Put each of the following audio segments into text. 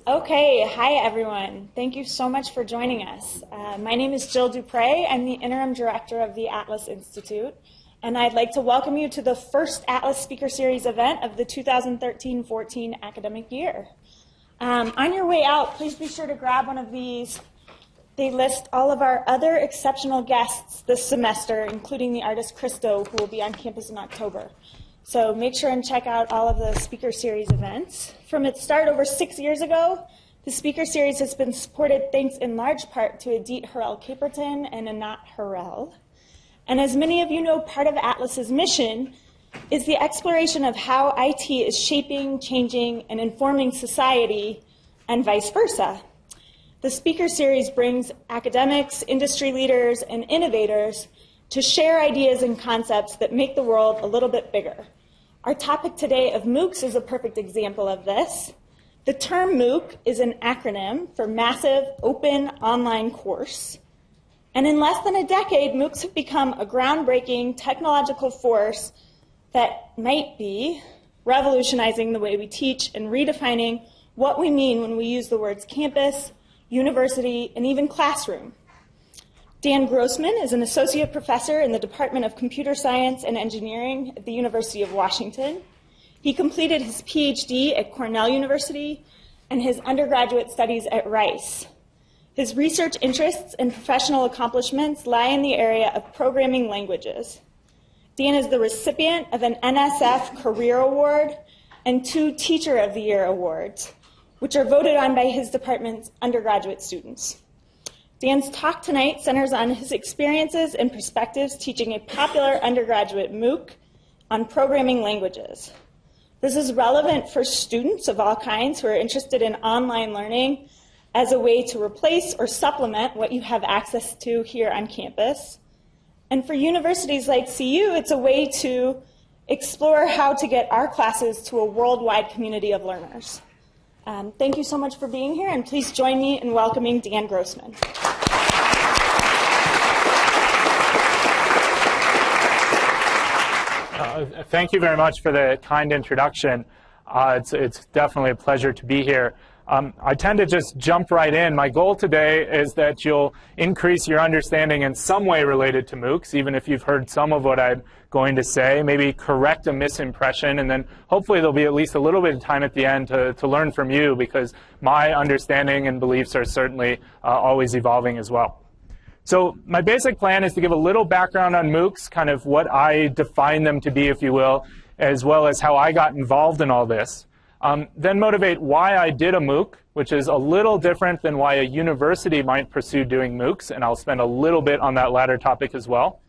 Okay, hi everyone. Thank you so much for joining us. My name is Jill Dupre. I'm the Interim Director of the Atlas Institute, and I'd like to welcome you to the first Atlas Speaker Series event of the 2013-14 academic year. On your way out, please be sure to grab one of these. They list all of our other exceptional guests this semester, including the artist Christo, who will be on campus in October. So make sure and check out all of the Speaker Series events. From its start over 6 years ago, the Speaker Series has been supported thanks in large part to Adit Harel-Caperton and Anat Harel. And as many of you know, part of Atlas's mission is the exploration of how IT is shaping, changing, and informing society, and vice versa. The Speaker Series brings academics, industry leaders, and innovators to share ideas and concepts that make the world a little bit bigger. Our topic today of MOOCs is a perfect example of this. The term MOOC is an acronym for Massive Open Online Course. And in less than a decade, MOOCs have become a groundbreaking technological force that might be revolutionizing the way we teach and redefining what we mean when we use the words campus, university, and even classroom. Dan Grossman is an associate professor in the Department of Computer Science and Engineering at the University of Washington. He completed his Ph.D. at Cornell University and his undergraduate studies at Rice. His research interests and professional accomplishments lie in the area of programming languages. Dan is the recipient of an NSF Career Award and 2 Teacher of the Year awards, which are voted on by his department's undergraduate students. Dan's talk tonight centers on his experiences and perspectives teaching a popular undergraduate MOOC on programming languages. This is relevant for students of all kinds who are interested in online learning as a way to replace or supplement what you have access to here on campus. And for universities like CU, it's a way to explore how to get our classes to a worldwide community of learners. Thank you so much for being here, and please join me in welcoming Dan Grossman. Thank you very much for the kind introduction. It's definitely a pleasure to be here. I tend to just jump right in. My goal today is that you'll increase your understanding in some way related to MOOCs, even if you've heard some of what I'm going to say, maybe correct a misimpression, and then hopefully there'll be at least a little bit of time at the end to learn from you, because my understanding and beliefs are certainly always evolving as well. So my basic plan is to give a little background on MOOCs, kind of what I define them to be, if you will, as well as how I got involved in all this. Then motivate why I did a MOOC, which is a little different than why a university might pursue doing MOOCs, and I'll spend a little bit on that latter topic as well.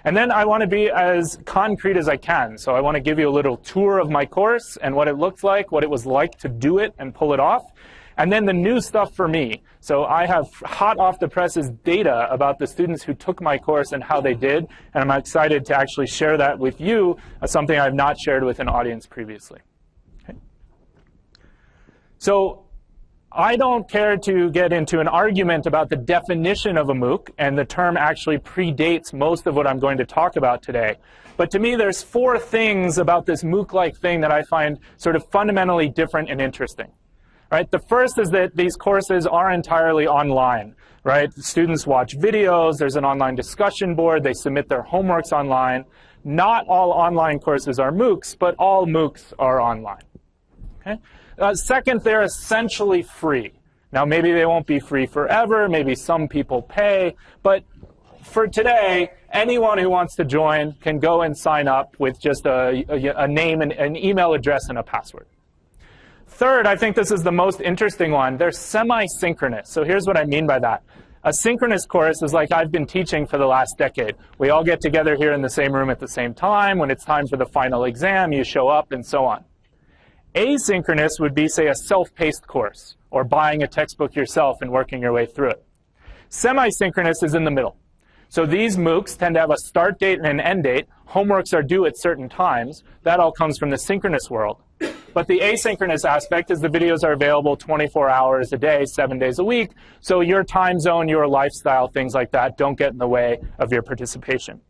And then I want to be as concrete as I can. So I want to give you a little tour of my course and what it looks like, what it was like to do it and pull it off. And then the new stuff for me. So I have hot off the presses data about the students who took my course and how they did. And I'm excited to actually share that with you, something I've not shared with an audience previously. Okay. So I don't care to get into an argument about the definition of a MOOC, and the term actually predates most of what I'm going to talk about today. But to me, there's 4 things about this MOOC-like thing that I find sort of fundamentally different and interesting. Right? The first is that these courses are entirely online. Right? Students watch videos, there's an online discussion board, they submit their homeworks online. Not all online courses are MOOCs, but all MOOCs are online. Okay? Second, they're essentially free. Now, maybe they won't be free forever, maybe some people pay, but for today, anyone who wants to join can go and sign up with just a name and an email address and a password. Third, I think this is the most interesting one. They're semi-synchronous. So here's what I mean by that. A synchronous course is like I've been teaching for the last decade. We all get together here in the same room at the same time. When it's time for the final exam, you show up and so on. Asynchronous would be, say, a self-paced course, or buying a textbook yourself and working your way through it. Semi-synchronous is in the middle. So these MOOCs tend to have a start date and an end date. Homeworks are due at certain times. That all comes from the synchronous world. But the asynchronous aspect is the videos are available 24 hours a day, 7 days a week. So your time zone, your lifestyle, things like that don't get in the way of your participation.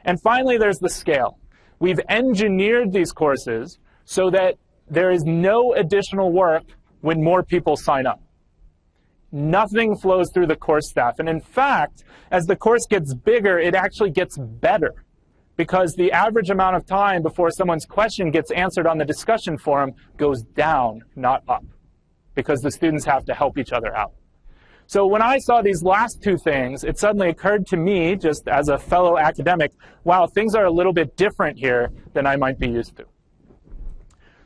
And finally, there's the scale. We've engineered these courses so that there is no additional work when more people sign up. Nothing flows through the course staff. And in fact, as the course gets bigger, it actually gets better, because the average amount of time before someone's question gets answered on the discussion forum goes down, not up, because the students have to help each other out. So when I saw these last two things, it suddenly occurred to me, just as a fellow academic, wow, things are a little bit different here than I might be used to.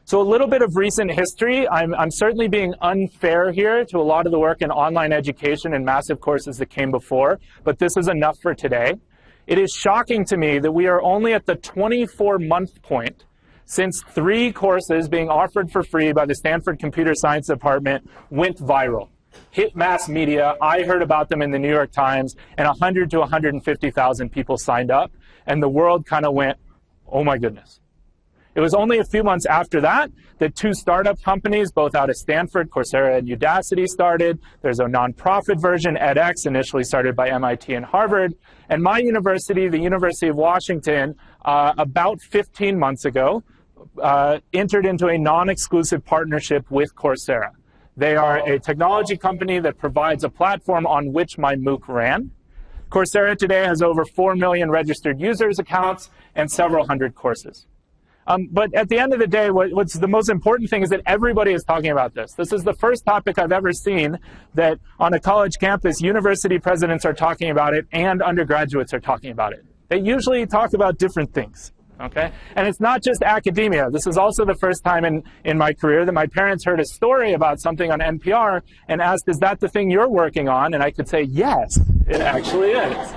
So a little bit of recent history. I'm certainly being unfair here to a lot of the work in online education and massive courses that came before, but this is enough for today. It is shocking to me that we are only at the 24-month point since 3 courses being offered for free by the Stanford Computer Science Department went viral. Hit mass media, I heard about them in the New York Times, and 100 to 150,000 people signed up, and the world kind of went, oh my goodness. It was only a few months after that that 2 startup companies, both out of Stanford, Coursera and Udacity, started. There's a nonprofit version, edX, initially started by MIT and Harvard. And my university, the University of Washington, about 15 months ago, entered into a non-exclusive partnership with Coursera. They are a technology company that provides a platform on which my MOOC ran. Coursera today has over 4 million registered users accounts and several hundred courses. But at the end of the day, what's the most important thing is that everybody is talking about this. This is the first topic I've ever seen that on a college campus, university presidents are talking about it and undergraduates are talking about it. They usually talk about different things, okay? And it's not just academia. This is also the first time in my career that my parents heard a story about something on NPR and asked, is that the thing you're working on? And I could say, yes, it actually is.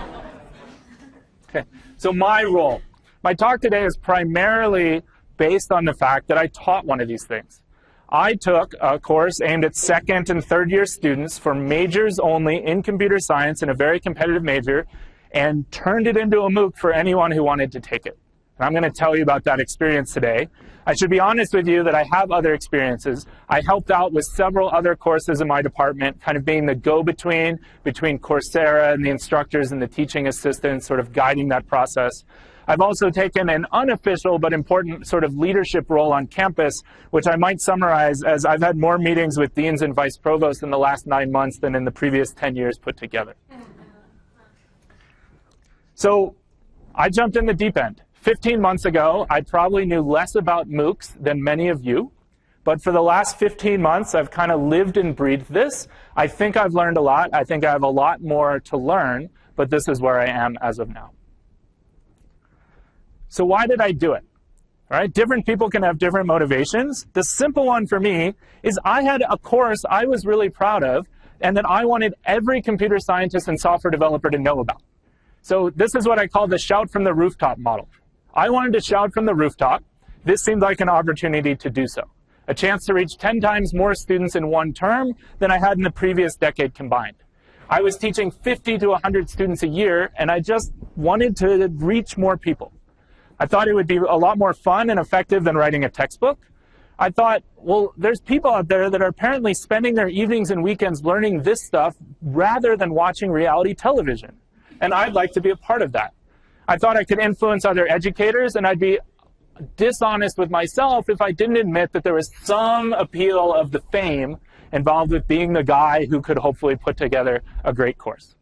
Okay, so my role. My talk today is primarily based on the fact that I taught one of these things. I took a course aimed at 2nd and 3rd year students for majors only in computer science in a very competitive major and turned it into a MOOC for anyone who wanted to take it. And I'm going to tell you about that experience today. I should be honest with you that I have other experiences. I helped out with several other courses in my department, kind of being the go-between between Coursera and the instructors and the teaching assistants, sort of guiding that process. I've also taken an unofficial but important sort of leadership role on campus, which I might summarize as I've had more meetings with deans and vice provosts in the last 9 months than in the previous 10 years put together. So I jumped in the deep end. 15 months ago, I probably knew less about MOOCs than many of you. But for the last 15 months, I've kind of lived and breathed this. I think I've learned a lot. I think I have a lot more to learn, but this is where I am as of now. So why did I do it? All right, different people can have different motivations. The simple one for me is I had a course I was really proud of and that I wanted every computer scientist and software developer to know about. So this is what I call the shout from the rooftop model. I wanted to shout from the rooftop. This seemed like an opportunity to do so. A chance to reach 10 times more students in one term than I had in the previous decade combined. I was teaching 50 to 100 students a year, and I just wanted to reach more people. I thought it would be a lot more fun and effective than writing a textbook. I thought, well, there's people out there that are apparently spending their evenings and weekends learning this stuff rather than watching reality television. And I'd like to be a part of that. I thought I could influence other educators, and I'd be dishonest with myself if I didn't admit that there was some appeal of the fame involved with being the guy who could hopefully put together a great course.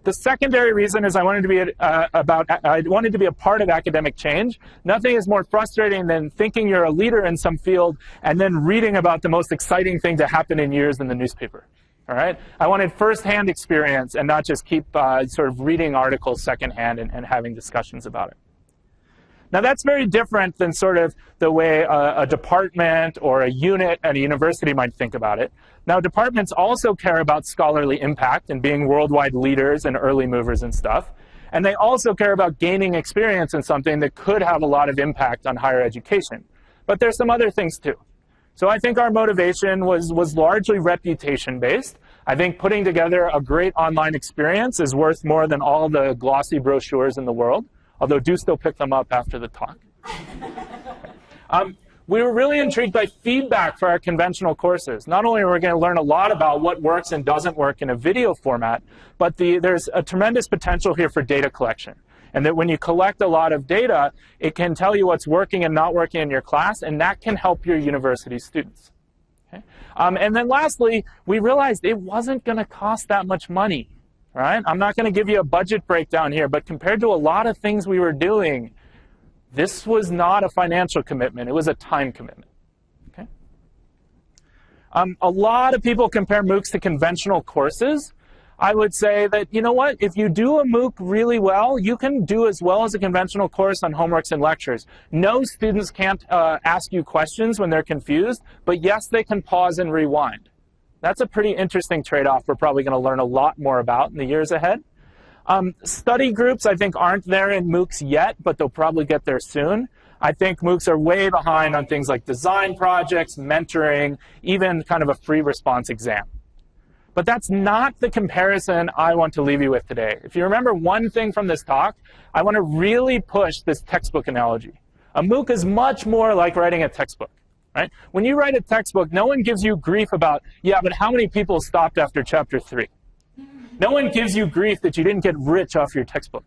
The secondary reason is I wanted to be a part of academic change. Nothing is more frustrating than thinking you're a leader in some field and then reading about the most exciting thing to happen in years in the newspaper. All right? I wanted firsthand experience and not just keep sort of reading articles secondhand and having discussions about it. Now that's very different than sort of the way a department or a unit at a university might think about it. Now departments also care about scholarly impact and being worldwide leaders and early movers and stuff. And they also care about gaining experience in something that could have a lot of impact on higher education. But there's some other things too. So I think our motivation was largely reputation-based. I think putting together a great online experience is worth more than all the glossy brochures in the world, although do still pick them up after the talk. We were really intrigued by feedback for our conventional courses. Not only are we going to learn a lot about what works and doesn't work in a video format, but there's a tremendous potential here for data collection. And that when you collect a lot of data, it can tell you what's working and not working in your class, and that can help your university students. Okay? And then lastly, we realized it wasn't going to cost that much money. Right? I'm not going to give you a budget breakdown here, but compared to a lot of things we were doing, this was not a financial commitment. It was a time commitment. Okay? A lot of people compare MOOCs to conventional courses. I would say that, you know what, if you do a MOOC really well, you can do as well as a conventional course on homeworks and lectures. No, students can't ask you questions when they're confused, but yes, they can pause and rewind. That's a pretty interesting trade-off we're probably going to learn a lot more about in the years ahead. Study groups, I think, aren't there in MOOCs yet, but they'll probably get there soon. I think MOOCs are way behind on things like design projects, mentoring, even kind of a free response exam. But that's not the comparison I want to leave you with today. If you remember one thing from this talk, I want to really push this textbook analogy. A MOOC is much more like writing a textbook. Right? When you write a textbook, no one gives you grief about, yeah, but how many people stopped after chapter 3? No one gives you grief that you didn't get rich off your textbook.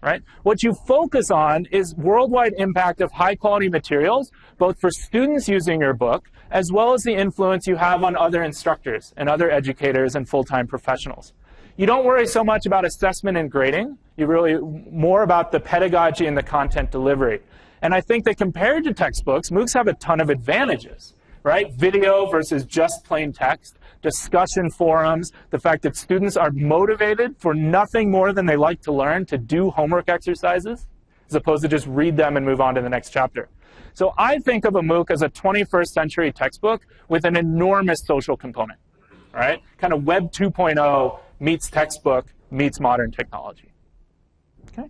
Right? What you focus on is worldwide impact of high-quality materials, both for students using your book, as well as the influence you have on other instructors and other educators and full-time professionals. You don't worry so much about assessment and grading. You really more about the pedagogy and the content delivery. And I think that compared to textbooks, MOOCs have a ton of advantages, right? Video versus just plain text, discussion forums, the fact that students are motivated for nothing more than they like to learn to do homework exercises, as opposed to just read them and move on to the next chapter. So I think of a MOOC as a 21st century textbook with an enormous social component, right? Kind of Web 2.0 meets textbook meets modern technology. Okay.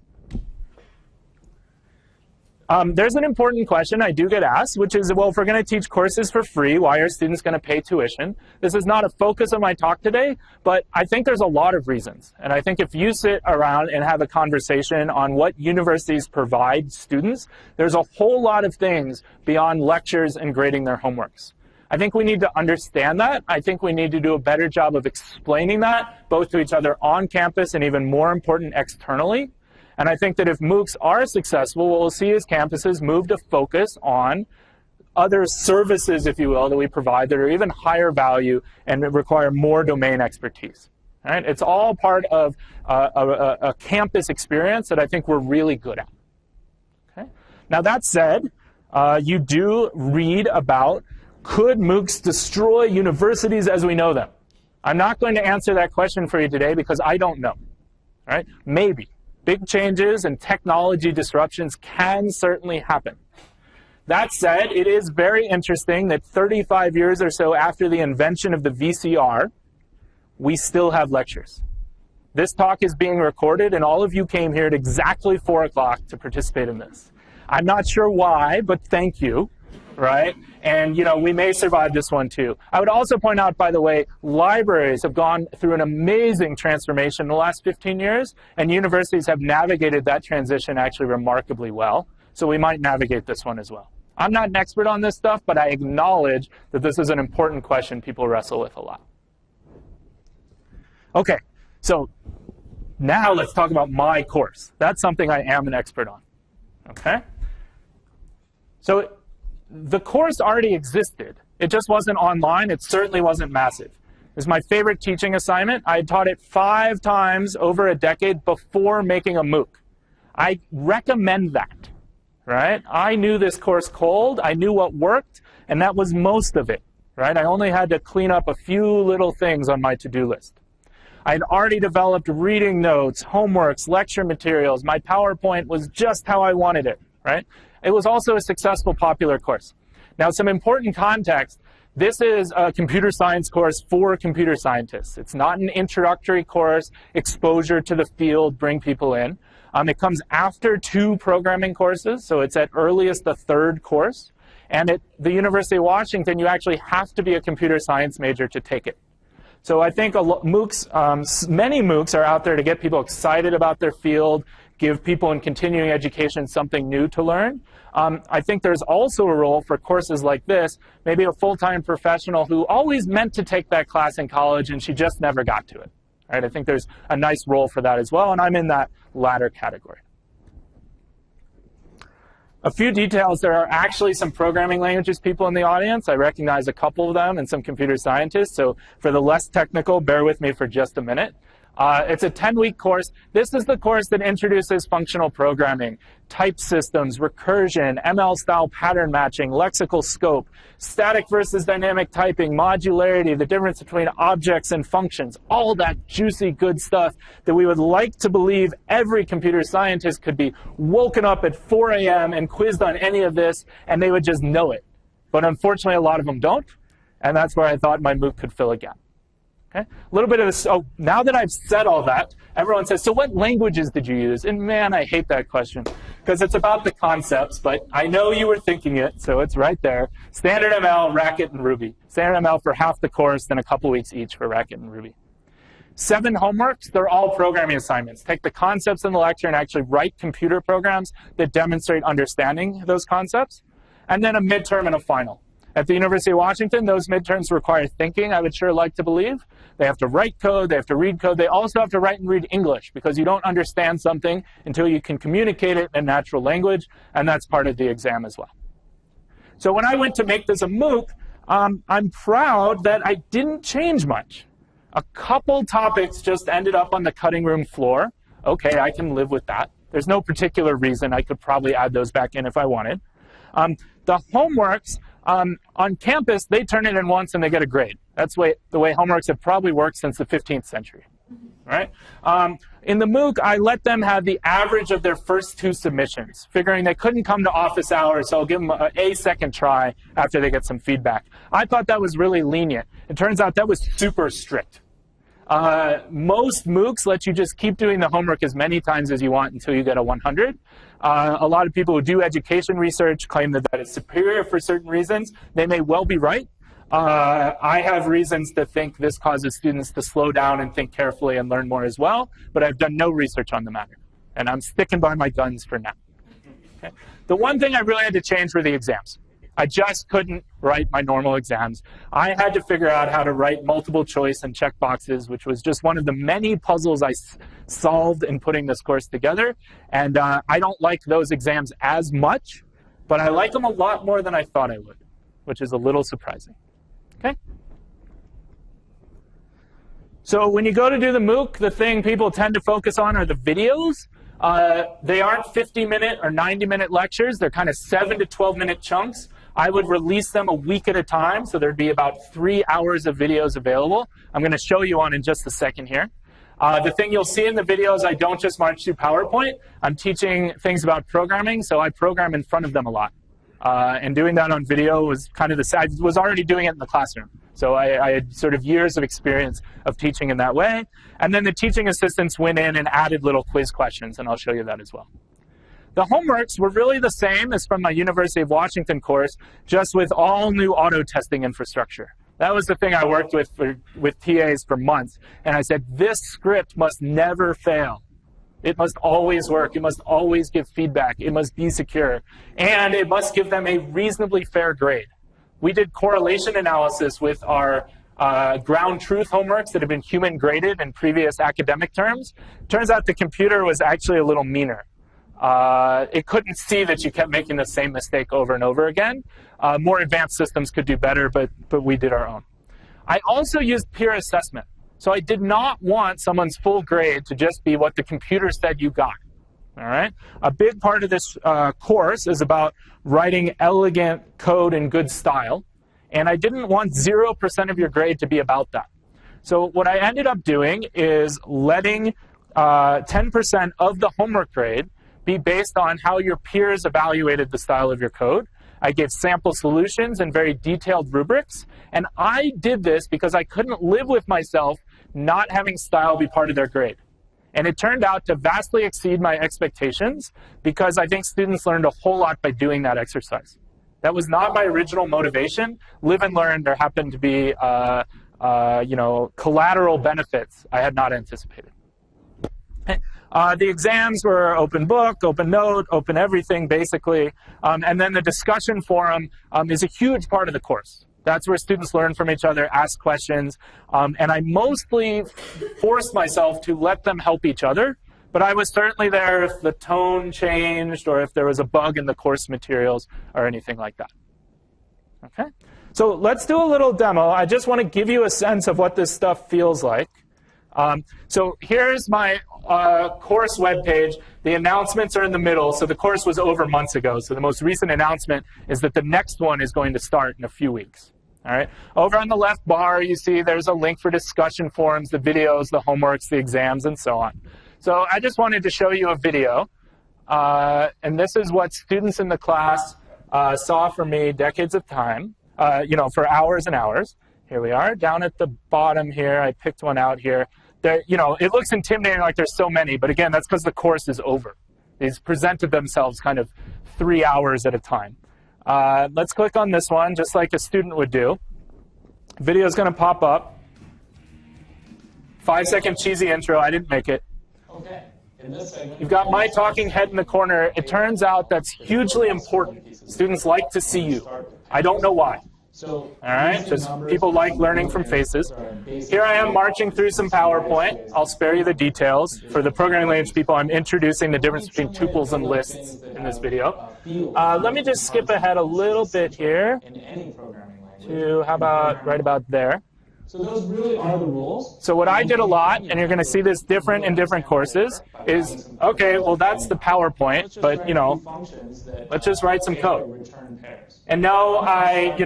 There's an important question I do get asked, which is, well, if we're going to teach courses for free, why are students going to pay tuition? This is not a focus of my talk today, but I think there's a lot of reasons. And I think if you sit around and have a conversation on what universities provide students, there's a whole lot of things beyond lectures and grading their homeworks. I think we need to understand that. I think we need to do a better job of explaining that, both to each other on campus and even more important, externally. And I think that if MOOCs are successful, what we'll see is campuses move to focus on other services, if you will, that we provide that are even higher value and require more domain expertise. Right? It's all part of a campus experience that I think we're really good at. Okay? Now that said, you do read about, could MOOCs destroy universities as we know them? I'm not going to answer that question for you today because I don't know. Right? Maybe. Big changes and technology disruptions can certainly happen. That said, it is very interesting that 35 years or so after the invention of the VCR, we still have lectures. This talk is being recorded, and all of you came here at exactly 4 o'clock to participate in this. I'm not sure why, but thank you, right? And, you know, we may survive this one too. I would also point out, by the way, libraries have gone through an amazing transformation in the last 15 years, and universities have navigated that transition actually remarkably well. So we might navigate this one as well. I'm not an expert on this stuff, but I acknowledge that this is an important question people wrestle with a lot. Okay, so now let's talk about my course. That's something I am an expert on, okay? So the course already existed. It just wasn't online. It certainly wasn't massive. It was my favorite teaching assignment. I had taught it 5 times over a decade before making a MOOC. I recommend that, right? I knew this course cold. I knew what worked, and that was most of it, right? I only had to clean up a few little things on my to-do list. I had already developed reading notes, homeworks, lecture materials. My PowerPoint was just how I wanted it, right? It was also a successful popular course. Now, some important context. This is a computer science course for computer scientists. It's not an introductory course, exposure to the field, bring people in. It comes after 2 programming courses, so it's at earliest the 3rd course. And at the University of Washington, you actually have to be a computer science major to take it. So I think MOOCs, many MOOCs are out there to get people excited about their field, give people in continuing education something new to learn. I think there's also a role for courses like this, maybe a full-time professional who always meant to take that class in college and she just never got to it. Right? I think there's a nice role for that as well, and I'm in that latter category. A few details, there are actually some programming languages people in the audience. I recognize a couple of them and some computer scientists, so for the less technical, bear with me for just a minute. It's a 10-week course. This is the course that introduces functional programming, type systems, recursion, ML-style pattern matching, lexical scope, static versus dynamic typing, modularity, the difference between objects and functions, all that juicy good stuff that we would like to believe every computer scientist could be woken up at 4 a.m. and quizzed on any of this, and they would just know it. But unfortunately, a lot of them don't, and that's where I thought my MOOC could fill a gap. Okay? A little bit of this. Oh, now that I've said all that, everyone says, so what languages did you use? And man, I hate that question because it's about the concepts, but I know you were thinking it, so it's right there. Standard ML, Racket, and Ruby. Standard ML for half the course, then a couple weeks each for Racket and Ruby. 7 homeworks, they're all programming assignments. Take the concepts in the lecture and actually write computer programs that demonstrate understanding those concepts. And then a midterm and a final. At the University of Washington, those midterms require thinking, I would sure like to believe. They have to write code, they have to read code, they also have to write and read English because you don't understand something until you can communicate it in natural language, and that's part of the exam as well. So when I went to make this a MOOC, I'm proud that I didn't change much. A couple topics just ended up on the cutting room floor. Okay, I can live with that. There's no particular reason. I could probably add those back in if I wanted. The homeworks, on campus, they turn it in once and they get a grade. That's the way homeworks have probably worked since the 15th century. Right? In the MOOC, I let them have the average of their first 2 submissions, figuring they couldn't come to office hours, so I'll give them a second try after they get some feedback. I thought that was really lenient. It turns out that was super strict. Most MOOCs let you just keep doing the homework as many times as you want until you get a 100. A lot of people who do education research claim that that is superior for certain reasons. They may well be right. I have reasons to think this causes students to slow down and think carefully and learn more as well, but I've done no research on the matter. And I'm sticking by my guns for now. Okay. The one thing I really had to change were the exams. I just couldn't write my normal exams. I had to figure out how to write multiple choice and check boxes, which was just one of the many puzzles I solved in putting this course together. And I don't like those exams as much, but I like them a lot more than I thought I would, which is a little surprising. Okay? So when you go to do the MOOC, the thing people tend to focus on are the videos. They aren't 50-minute or 90-minute lectures. They're kind of 7 to 12-minute chunks. I would release them a week at a time, so there'd be about 3 hours of videos available. I'm going to show you one in just a second here. The thing you'll see in the videos, I don't just march through PowerPoint. I'm teaching things about programming, so I program in front of them a lot. And doing that on video was kind of I was already doing it in the classroom. So I had sort of years of experience of teaching in that way. And then the teaching assistants went in and added little quiz questions, and I'll show you that as well. The homeworks were really the same as from my University of Washington course, just with all new auto-testing infrastructure. That was the thing I worked with TAs for months. And I said, this script must never fail. It must always work. It must always give feedback. It must be secure. And it must give them a reasonably fair grade. We did correlation analysis with our ground truth homeworks that have been human graded in previous academic terms. Turns out the computer was actually a little meaner. It couldn't see that you kept making the same mistake over and over again. More advanced systems could do better, but we did our own. I also used peer assessment. So I did not want someone's full grade to just be what the computer said you got. All right? A big part of this course is about writing elegant code in good style. And I didn't want 0% of your grade to be about that. So what I ended up doing is letting 10% of the homework grade be based on how your peers evaluated the style of your code. I gave sample solutions and very detailed rubrics. And I did this because I couldn't live with myself not having style be part of their grade. And it turned out to vastly exceed my expectations because I think students learned a whole lot by doing that exercise. That was not my original motivation. Live and learn, there happened to be collateral benefits I had not anticipated. The exams were open book, open note, open everything, basically. And then the discussion forum is a huge part of the course. That's where students learn from each other, ask questions. And I mostly forced myself to let them help each other but I was certainly there if the tone changed or if there was a bug in the course materials or anything like that. Okay? So let's do a little demo. I just want to give you a sense of what this stuff feels like. So here's my course webpage. The announcements are in the middle. So the course was over months ago. So the most recent announcement is that the next one is going to start in a few weeks. All right. Over on the left bar, you see there's a link for discussion forums, the videos, the homeworks, the exams, and so on. So I just wanted to show you a video. And this is what students in the class saw from me decades of time, for hours and hours. Here we are. Down at the bottom here, I picked one out here. There, it looks intimidating like there's so many, but again, that's because the course is over. These presented themselves kind of 3 hours at a time. Let's click on this one, just like a student would do. Video is going to pop up. 5-second cheesy intro. I didn't make it. Okay. You've got my talking head in the corner. It turns out that's hugely important. Students like to see you. I don't know why. All right, just people like learning from faces. Here I am marching through some PowerPoint. I'll spare you the details. For the programming language people, I'm introducing the difference between tuples and lists in this video. Let me just skip ahead a little bit here to, how about right about there. So those really are the rules. So what I did a lot, and you're going to see this different in different courses, is, okay, well, that's the PowerPoint, but, let's just write some code. And no, I,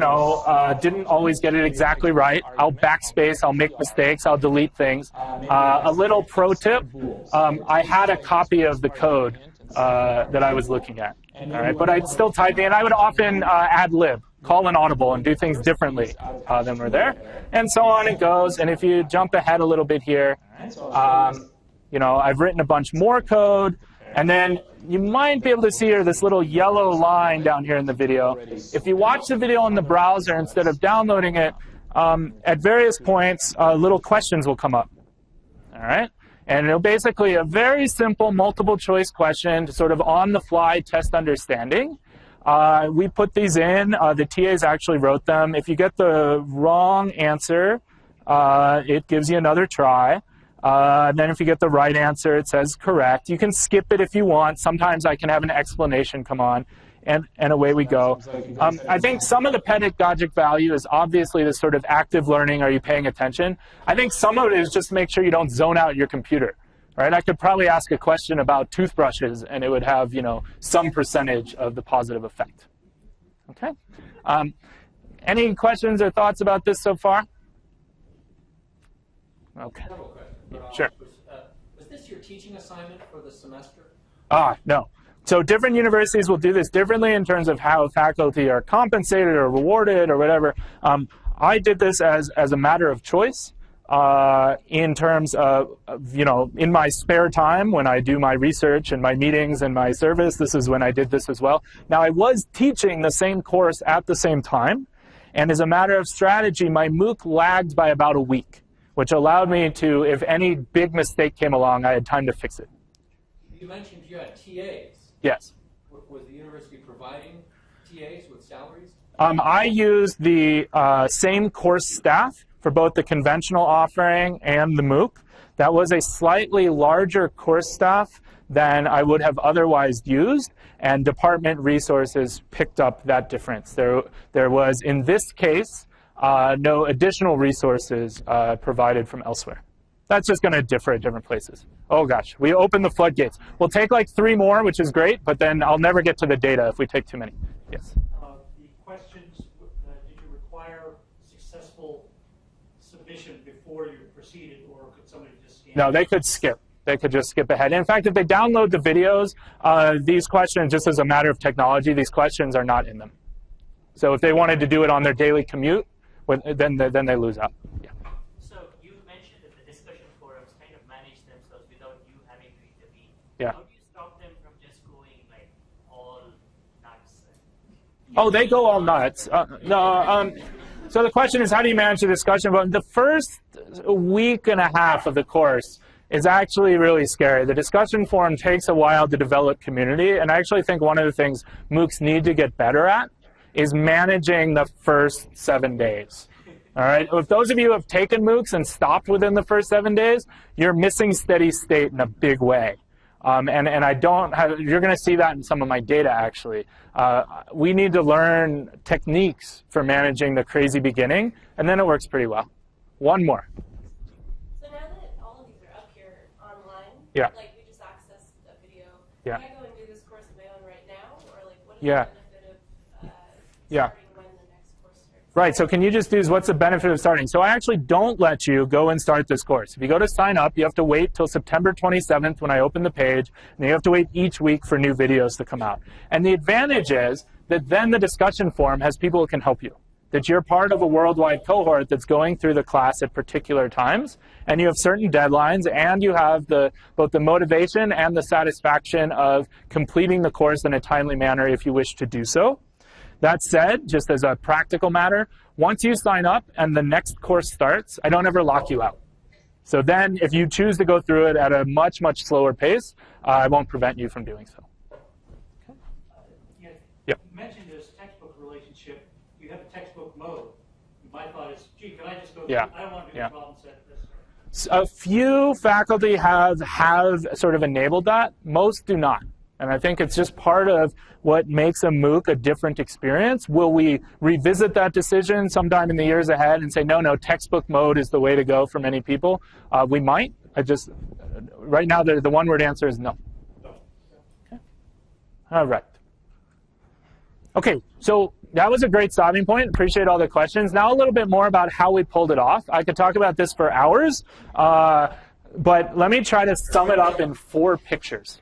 didn't always get it exactly right. I'll backspace, I'll make mistakes, I'll delete things. A little pro tip, I had a copy of the code that I was looking at. All right, but I'd still type in. I would often ad-lib, call an audible, and do things differently than were there. And so on it goes. And if you jump ahead a little bit here, I've written a bunch more code. And then you might be able to see here this little yellow line down here in the video. If you watch the video in the browser instead of downloading it, at various points, little questions will come up. All right? And it'll basically a very simple multiple choice question to sort of on the fly test understanding. We put these in. The TAs actually wrote them. If you get the wrong answer, it gives you another try. Then if you get the right answer, it says correct. You can skip it if you want. Sometimes I can have an explanation come on, and away we go. I think some of the pedagogic value is obviously this sort of active learning. Are you paying attention? I think some of it is just make sure you don't zone out your computer. Right? I could probably ask a question about toothbrushes, and it would have, some percentage of the positive effect. Okay? Any questions or thoughts about this so far? Okay. I have a question. Sure. Was this your teaching assignment for the semester? No. So different universities will do this differently in terms of how faculty are compensated or rewarded or whatever. I did this as a matter of choice. In terms of, in my spare time when I do my research and my meetings and my service, this is when I did this as well. Now, I was teaching the same course at the same time, and as a matter of strategy, my MOOC lagged by about a week, which allowed me to, if any big mistake came along, I had time to fix it. You mentioned you had TAs. Yes. Was the university providing TAs with salaries? I used the same course staff for both the conventional offering and the MOOC. That was a slightly larger course staff than I would have otherwise used, and department resources picked up that difference. There was, in this case, no additional resources provided from elsewhere. That's just going to differ at different places. Oh gosh, we opened the floodgates. We'll take like 3 more, which is great, but then I'll never get to the data if we take too many. Yes? The questions, did you require successful submission before you proceeded, or could somebody just scan? No, they could skip. They could just skip ahead. In fact, if they download the videos, these questions, just as a matter of technology, these questions are not in them. So if they wanted to do it on their daily commute, then they lose out. Yeah. So you mentioned that the discussion forums kind of manage themselves without you having to intervene. Yeah. How do you stop them from just going like all nuts? Oh, they go all nuts. So the question is, how do you manage the discussion? But the first week and a half of the course is actually really scary. The discussion forum takes a while to develop community, and I actually think one of the things MOOCs need to get better at is managing the first 7 days. All right, if those of you who have taken MOOCs and stopped within the first 7 days, you're missing steady state in a big way. And I don't have, you're going to see that in some of my data, actually. We need to learn techniques for managing the crazy beginning, and then it works pretty well. One more. So now that all of these are up here online, Yeah. like we just accessed a video, Yeah. can I go and do this course on my own right now? Or like what is Yeah. the benefit of Yeah. starting when the next course starts? Right, so can you just use what's the benefit of starting? So I actually don't let you go and start this course. If you go to sign up, you have to wait till September 27th when I open the page, and you have to wait each week for new videos to come out. And the advantage is that then the discussion forum has people who can help you, that you're part of a worldwide cohort that's going through the class at particular times, and you have certain deadlines, and you have both the motivation and the satisfaction of completing the course in a timely manner if you wish to do so. That said, just as a practical matter, once you sign up and the next course starts, I don't ever lock you out. So then if you choose to go through it at a much, much slower pace, I won't prevent you from doing so. You Yep. mentioned this textbook relationship. You have a textbook mode. My thought is, gee, can I just go Yeah. through, I don't want to do Yeah. the problem set this. A few faculty have sort of enabled that. Most do not. And I think it's just part of what makes a MOOC a different experience. Will we revisit that decision sometime in the years ahead and say, no, textbook mode is the way to go for many people? We might. Right now, the one-word answer is no. Okay. All right. Okay, so that was a great stopping point. Appreciate all the questions. Now a little bit more about how we pulled it off. I could talk about this for hours, but let me try to sum it up in 4 pictures.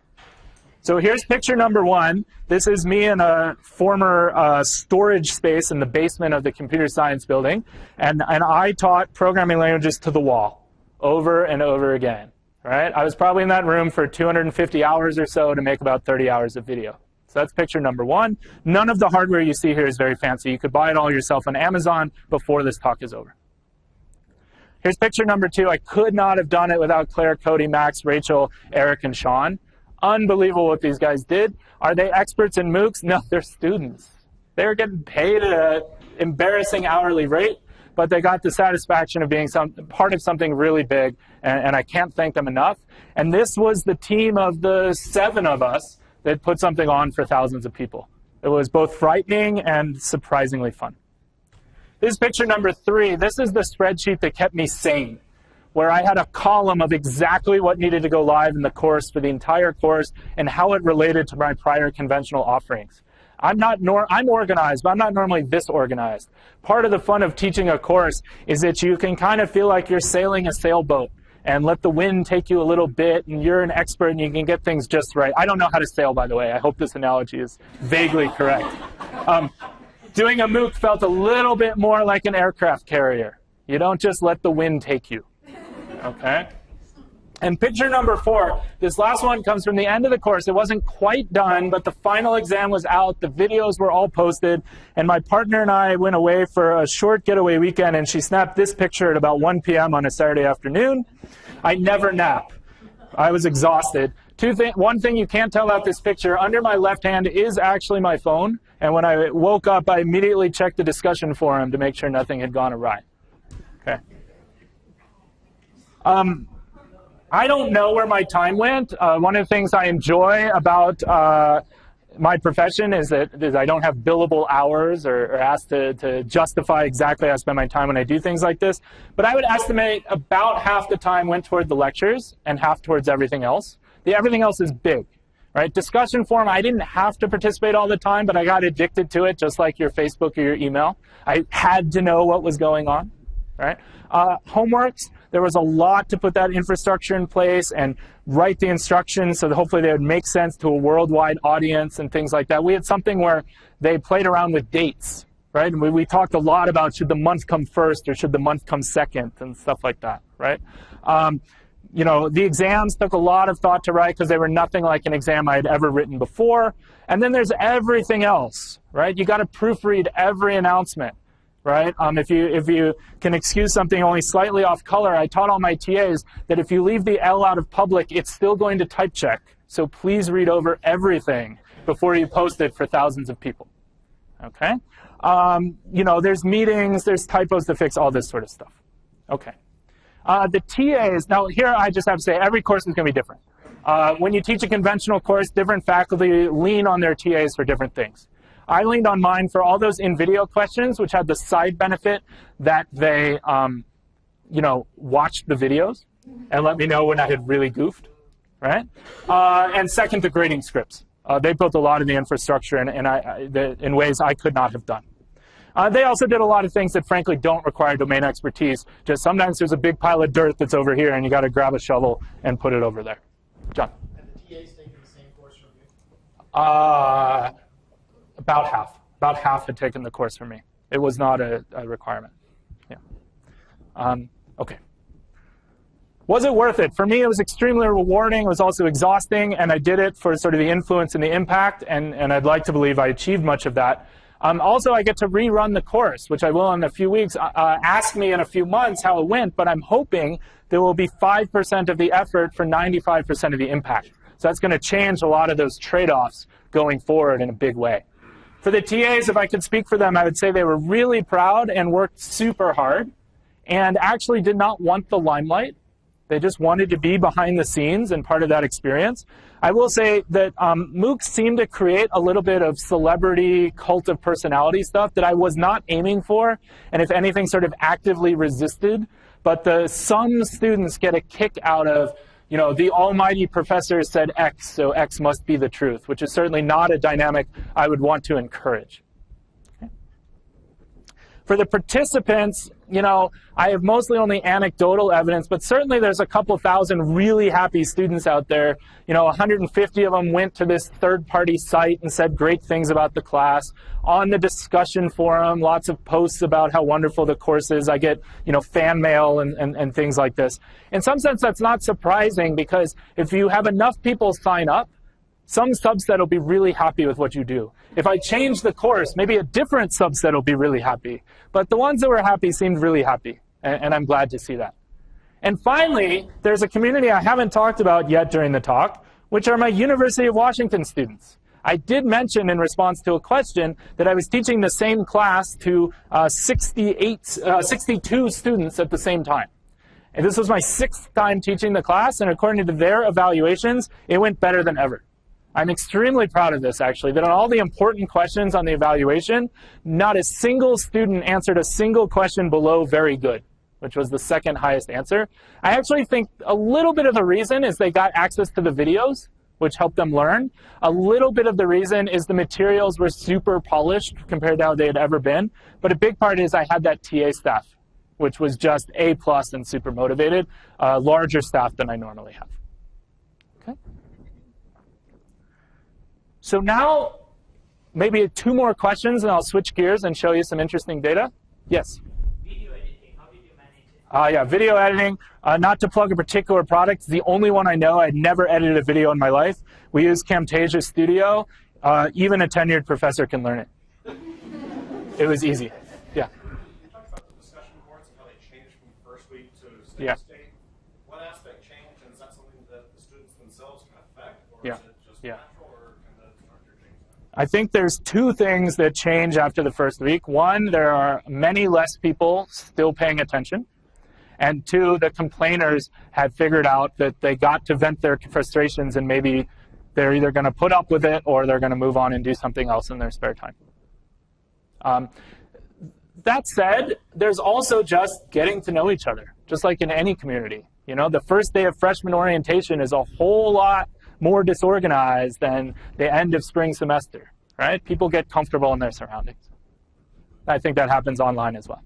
So here's picture number 1. This is me in a former storage space in the basement of the computer science building, and I taught programming languages to the wall over and over again. Right? I was probably in that room for 250 hours or so to make about 30 hours of video. So that's picture number 1. None of the hardware you see here is very fancy. You could buy it all yourself on Amazon before this talk is over. Here's picture number 2. I could not have done it without Claire, Cody, Max, Rachel, Eric, and Sean. Unbelievable what these guys did. Are they experts in MOOCs? No, they're students. They're getting paid at an embarrassing hourly rate, but they got the satisfaction of being part of something really big, and I can't thank them enough. And this was the team of the 7 of us that put something on for thousands of people. It was both frightening and surprisingly fun. This is picture number 3. This is the spreadsheet that kept me sane, where I had a column of exactly what needed to go live in the course for the entire course and how it related to my prior conventional offerings. I'm organized, but I'm not normally this organized. Part of the fun of teaching a course is that you can kind of feel like you're sailing a sailboat and let the wind take you a little bit, and you're an expert and you can get things just right. I don't know how to sail, by the way. I hope this analogy is vaguely correct. Doing a MOOC felt a little bit more like an aircraft carrier. You don't just let the wind take you. Okay? And picture number 4, this last one comes from the end of the course. It wasn't quite done, but the final exam was out. The videos were all posted, and my partner and I went away for a short getaway weekend, and she snapped this picture at about 1 p.m. on a Saturday afternoon. I never nap. I was exhausted. One thing you can't tell out this picture, under my left hand is actually my phone, and when I woke up, I immediately checked the discussion forum to make sure nothing had gone awry. Okay. I don't know where my time went. One of the things I enjoy about my profession is that I don't have billable hours or asked to justify exactly how I spend my time when I do things like this. But I would estimate about half the time went toward the lectures and half towards everything else. The everything else is big, right? Discussion forum, I didn't have to participate all the time, but I got addicted to it just like your Facebook or your email. I had to know what was going on, right? Homeworks, there was a lot to put that infrastructure in place and write the instructions so that hopefully they would make sense to a worldwide audience and things like that. We had something where they played around with dates, right? And we talked a lot about should the month come first or should the month come second and stuff like that, right? You know, the exams took a lot of thought to write because they were nothing like an exam I had ever written before. And then there's everything else, right? You got to proofread every announcement. Right? If you can excuse something only slightly off color, I taught all my TAs that if you leave the L out of public, it's still going to type check. So please read over everything before you post it for thousands of people. Okay? You know, there's meetings, there's typos to fix, all this sort of stuff. Okay. The TAs, now here I just have to say every course is going to be different. When you teach a conventional course, different faculty lean on their TAs for different things. I leaned on mine for all those in-video questions, which had the side benefit that they watched the videos and let me know when I had really goofed, right? And second, the grading scripts. They built a lot of the infrastructure in ways I could not have done. They also did a lot of things that frankly don't require domain expertise. Just sometimes there's a big pile of dirt that's over here and you got to grab a shovel and put it over there. John? And the TAs taking the same course from you? About half. About half had taken the course from me. It was not a requirement. Yeah. Okay. Was it worth it? For me, it was extremely rewarding. It was also exhausting, and I did it for sort of the influence and the impact, and I'd like to believe I achieved much of that. Also, I get to rerun the course, which I will in a few weeks. Ask me in a few months how it went, but I'm hoping there will be 5% of the effort for 95% of the impact. So that's going to change a lot of those trade-offs going forward in a big way. For the TAs, if I could speak for them, I would say they were really proud and worked super hard and actually did not want the limelight. They just wanted to be behind the scenes and part of that experience. I will say that MOOCs seem to create a little bit of celebrity, cult of personality stuff that I was not aiming for, and if anything, sort of actively resisted. But some students get a kick out of, the almighty professor said X, so X must be the truth, which is certainly not a dynamic I would want to encourage. Okay. For the participants, I have mostly only anecdotal evidence, but certainly there's a couple thousand really happy students out there. 150 of them went to this third-party site and said great things about the class. On the discussion forum, lots of posts about how wonderful the course is. I get, fan mail and things like this. In some sense, that's not surprising because if you have enough people sign up, some subset will be really happy with what you do. If I change the course, maybe a different subset will be really happy. But the ones that were happy seemed really happy, and I'm glad to see that. And finally, there's a community I haven't talked about yet during the talk, which are my University of Washington students. I did mention in response to a question that I was teaching the same class to 62 students at the same time. And this was my 6th time teaching the class, and according to their evaluations, it went better than ever. I'm extremely proud of this, actually, that on all the important questions on the evaluation, not a single student answered a single question below very good, which was the 2nd highest answer. I actually think a little bit of the reason is they got access to the videos, which helped them learn. A little bit of the reason is the materials were super polished compared to how they had ever been. But a big part is I had that TA staff, which was just A+ and super motivated, larger staff than I normally have. Okay. So now, maybe 2 more questions, and I'll switch gears and show you some interesting data. Yes? Video editing, how did you manage it? Yeah, video editing. Not to plug a particular product, it's the only one I know. I'd never edited a video in my life. We use Camtasia Studio. Even a tenured professor can learn it. It was easy. Yeah. You talked about the discussion boards and how they changed from first week to steady Yeah. state. What aspect changed, and is that something that the students themselves can affect, or Yeah. is it just Yeah. natural, or can the instructor change that? I think there's 2 things that change after the first week. 1, there are many less people still paying attention. And 2, the complainers have figured out that they got to vent their frustrations, and maybe they're either going to put up with it or they're going to move on and do something else in their spare time. That said, there's also just getting to know each other, just like in any community. The first day of freshman orientation is a whole lot more disorganized than the end of spring semester, right? People get comfortable in their surroundings. I think that happens online as well.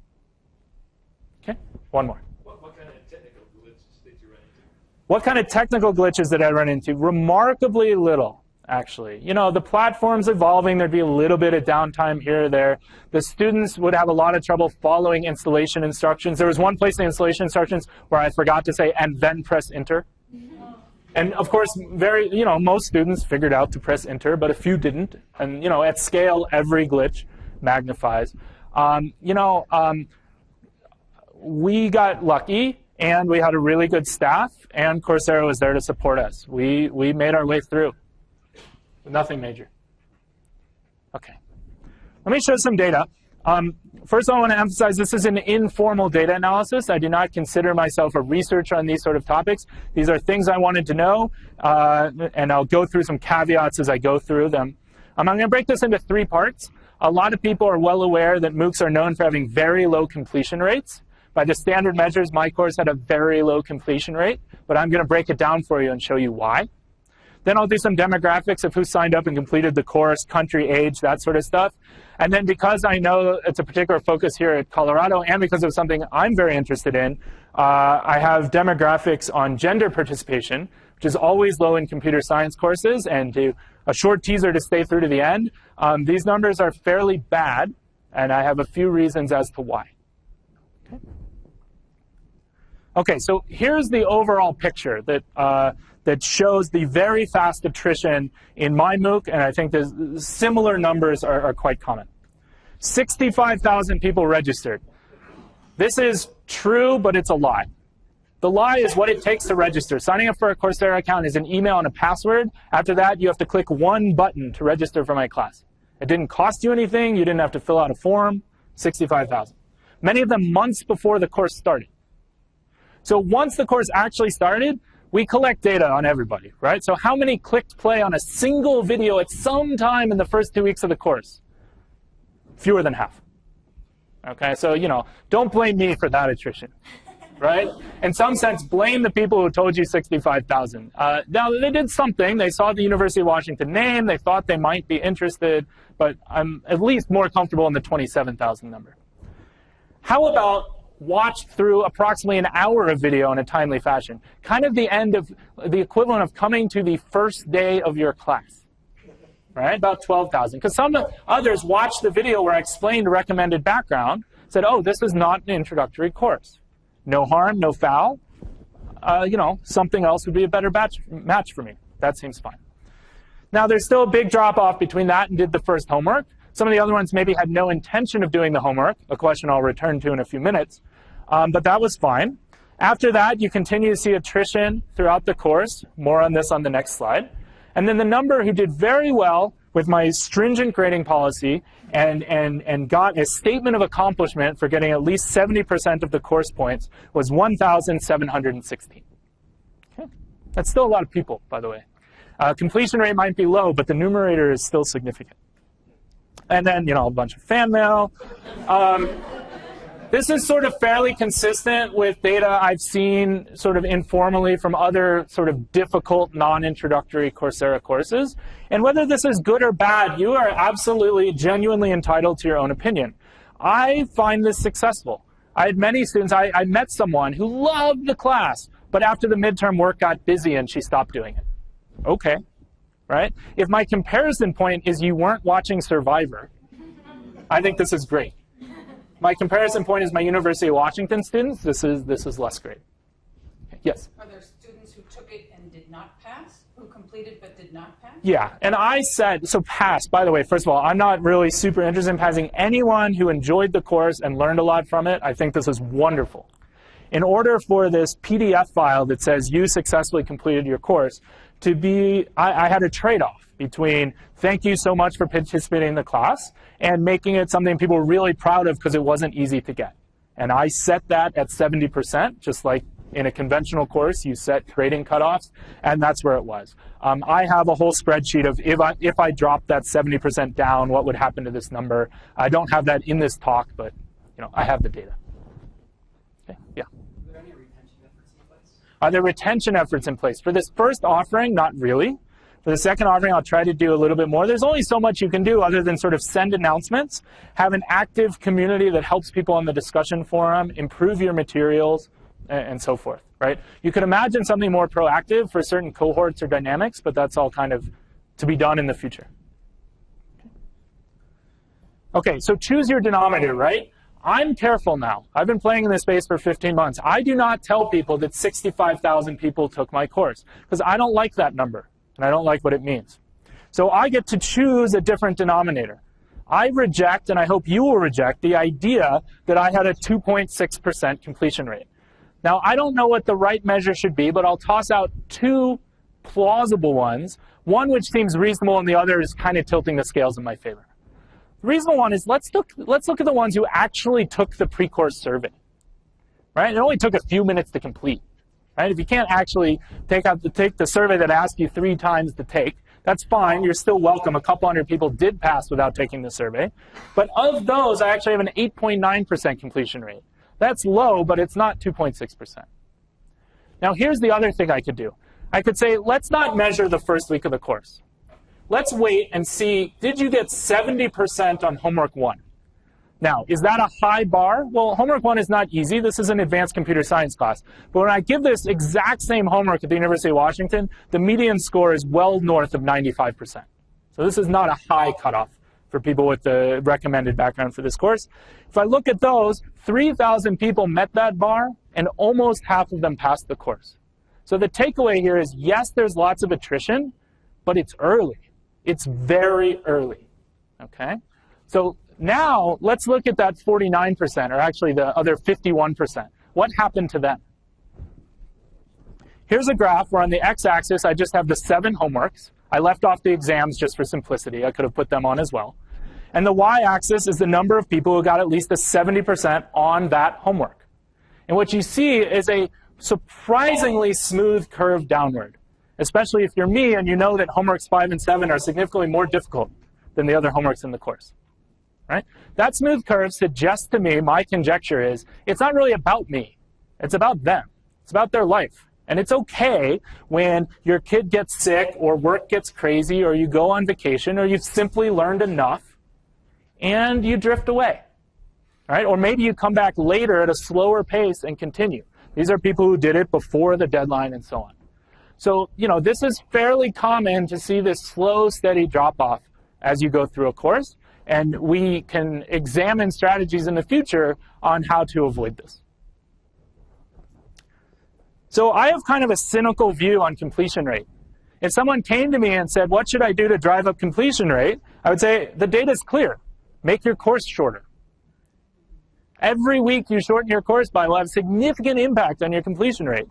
Okay, one more. What kind of technical glitches did you run into? What kind of technical glitches did I run into? Remarkably little, actually. The platform's evolving. There'd be a little bit of downtime here or there. The students would have a lot of trouble following installation instructions. There was one place in the installation instructions where I forgot to say, and then press enter. And of course, most students figured out to press enter, but a few didn't. And, at scale, every glitch magnifies. We got lucky, and we had a really good staff, and Coursera was there to support us. We made our way through. Nothing major. Okay. Let me show some data. First of all, I want to emphasize this is an informal data analysis. I do not consider myself a researcher on these sort of topics. These are things I wanted to know, and I'll go through some caveats as I go through them. I'm going to break this into 3 parts. A lot of people are well aware that MOOCs are known for having very low completion rates. By the standard measures, my course had a very low completion rate, but I'm going to break it down for you and show you why. Then I'll do some demographics of who signed up and completed the course, country, age, that sort of stuff. And then because I know it's a particular focus here at Colorado and because of something I'm very interested in, I have demographics on gender participation, which is always low in computer science courses. And to a short teaser to stay through to the end, these numbers are fairly bad, and I have a few reasons as to why. Okay, so here's the overall picture that shows the very fast attrition in my MOOC, and I think the similar numbers are quite common. 65,000 people registered. This is true, but it's a lie. The lie is what it takes to register. Signing up for a Coursera account is an email and a password. After that, you have to click one button to register for my class. It didn't cost you anything. You didn't have to fill out a form. 65,000. Many of them months before the course started. So once the course actually started, we collect data on everybody, right? So how many clicked play on a single video at some time in the first 2 weeks of the course? Fewer than half. Okay, so, you know, don't blame me for that attrition, right? In some sense, blame the people who told you 65,000. Now, they did something. They saw the University of Washington name. They thought they might be interested, but I'm at least more comfortable in the 27,000 number. How about watched through approximately an hour of video in a timely fashion? Kind of the end of the equivalent of coming to the first day of your class, right? About 12,000. Because some others watched the video where I explained recommended background, said, oh, this is not an introductory course. No harm, no foul. You know, something else would be a better match for me. That seems fine. Now, there's still a big drop-off between that and did the first homework. Some of the other ones maybe had no intention of doing the homework, a question I'll return to in a few minutes. But that was fine. After that, you continue to see attrition throughout the course. More on this on the next slide. And then the number who did very well with my stringent grading policy and got a statement of accomplishment for getting at least 70% of the course points was 1,716. Okay. That's still a lot of people, by the way. Completion rate might be low, but the numerator is still significant. And then, you know, a bunch of fan mail. This is sort of fairly consistent with data I've seen sort of informally from other sort of difficult non-introductory Coursera courses. And whether this is good or bad, you are absolutely genuinely entitled to your own opinion. I find this successful. I had many students, I met someone who loved the class, but after the midterm work got busy and she stopped doing it. Okay, right? If my comparison point is you weren't watching Survivor, I think this is great. My comparison point is my University of Washington students. This is less great. Okay, yes? Are there students who took it and did not pass, who completed but did not pass? Yeah, and I said, so pass, by the way, first of all, I'm not really super interested in passing anyone who enjoyed the course and learned a lot from it. I think this is wonderful. In order for this PDF file that says you successfully completed your course to be, I had a trade-off between thank you so much for participating in the class and making it something people were really proud of because it wasn't easy to get. And I set that at 70%, just like in a conventional course, you set grading cutoffs, and that's where it was. I have a whole spreadsheet of if I dropped that 70% down, what would happen to this number. I don't have that in this talk, but you know, I have the data. Okay, yeah. Are there any retention efforts in place? Are there retention efforts in place? For this first offering, not really. For the second offering, I'll try to do a little bit more. There's only so much you can do other than sort of send announcements, have an active community that helps people on the discussion forum, improve your materials, and so forth, right? You could imagine something more proactive for certain cohorts or dynamics, but that's all kind of to be done in the future. Okay, so choose your denominator, right? I'm careful now. I've been playing in this space for 15 months. I do not tell people that 65,000 people took my course because I don't like that number. And I don't like what it means. So I get to choose a different denominator. I reject, and I hope you will reject, the idea that I had a 2.6% completion rate. Now, I don't know what the right measure should be, but I'll toss out two plausible ones, one which seems reasonable and the other is kind of tilting the scales in my favor. The reason one is let's look at the ones who actually took the pre-course survey, right? It only took a few minutes to complete, right? If you can't actually take the survey that asked you 3 times to take, that's fine. You're still welcome. A couple hundred people did pass without taking the survey. But of those, I actually have an 8.9% completion rate. That's low, but it's not 2.6%. Now, here's the other thing I could do. I could say, let's not measure the first week of the course. Let's wait and see, did you get 70% on homework 1? Now, is that a high bar? Well, homework 1 is not easy. This is an advanced computer science class. But when I give this exact same homework at the University of Washington, the median score is well north of 95%. So this is not a high cutoff for people with the recommended background for this course. If I look at those, 3,000 people met that bar, and almost half of them passed the course. So the takeaway here is, yes, there's lots of attrition, but it's early. It's very early, okay? So now let's look at that 49%, or actually the other 51%. What happened to them? Here's a graph where on the x-axis I just have the 7 homeworks. I left off the exams just for simplicity. I could have put them on as well. And the y-axis is the number of people who got at least a 70% on that homework. And what you see is a surprisingly smooth curve downward, especially if you're me and you know that homeworks 5 and 7 are significantly more difficult than the other homeworks in the course. Right? That smooth curve suggests to me, my conjecture is, it's not really about me. It's about them. It's about their life. And it's okay when your kid gets sick or work gets crazy or you go on vacation or you've simply learned enough and you drift away. Right? Or maybe you come back later at a slower pace and continue. These are people who did it before the deadline and so on. So, you know, this is fairly common to see this slow, steady drop-off as you go through a course. And we can examine strategies in the future on how to avoid this. So I have kind of a cynical view on completion rate. If someone came to me and said, what should I do to drive up completion rate? I would say, the data is clear. Make your course shorter. Every week you shorten your course by will have significant impact on your completion rate.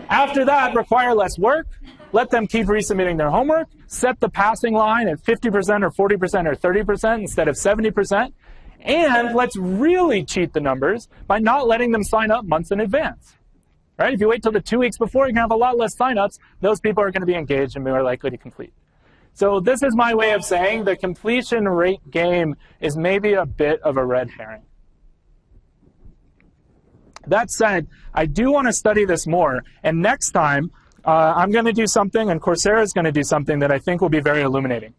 After that, require less work. Let them keep resubmitting their homework. Set the passing line at 50% or 40% or 30% instead of 70%. And let's really cheat the numbers by not letting them sign up months in advance. Right? If you wait till the 2 weeks before, you can have a lot less signups. Those people are going to be engaged and more likely to complete. So this is my way of saying the completion rate game is maybe a bit of a red herring. That said, I do want to study this more. And next time, I'm going to do something, and Coursera is going to do something that I think will be very illuminating.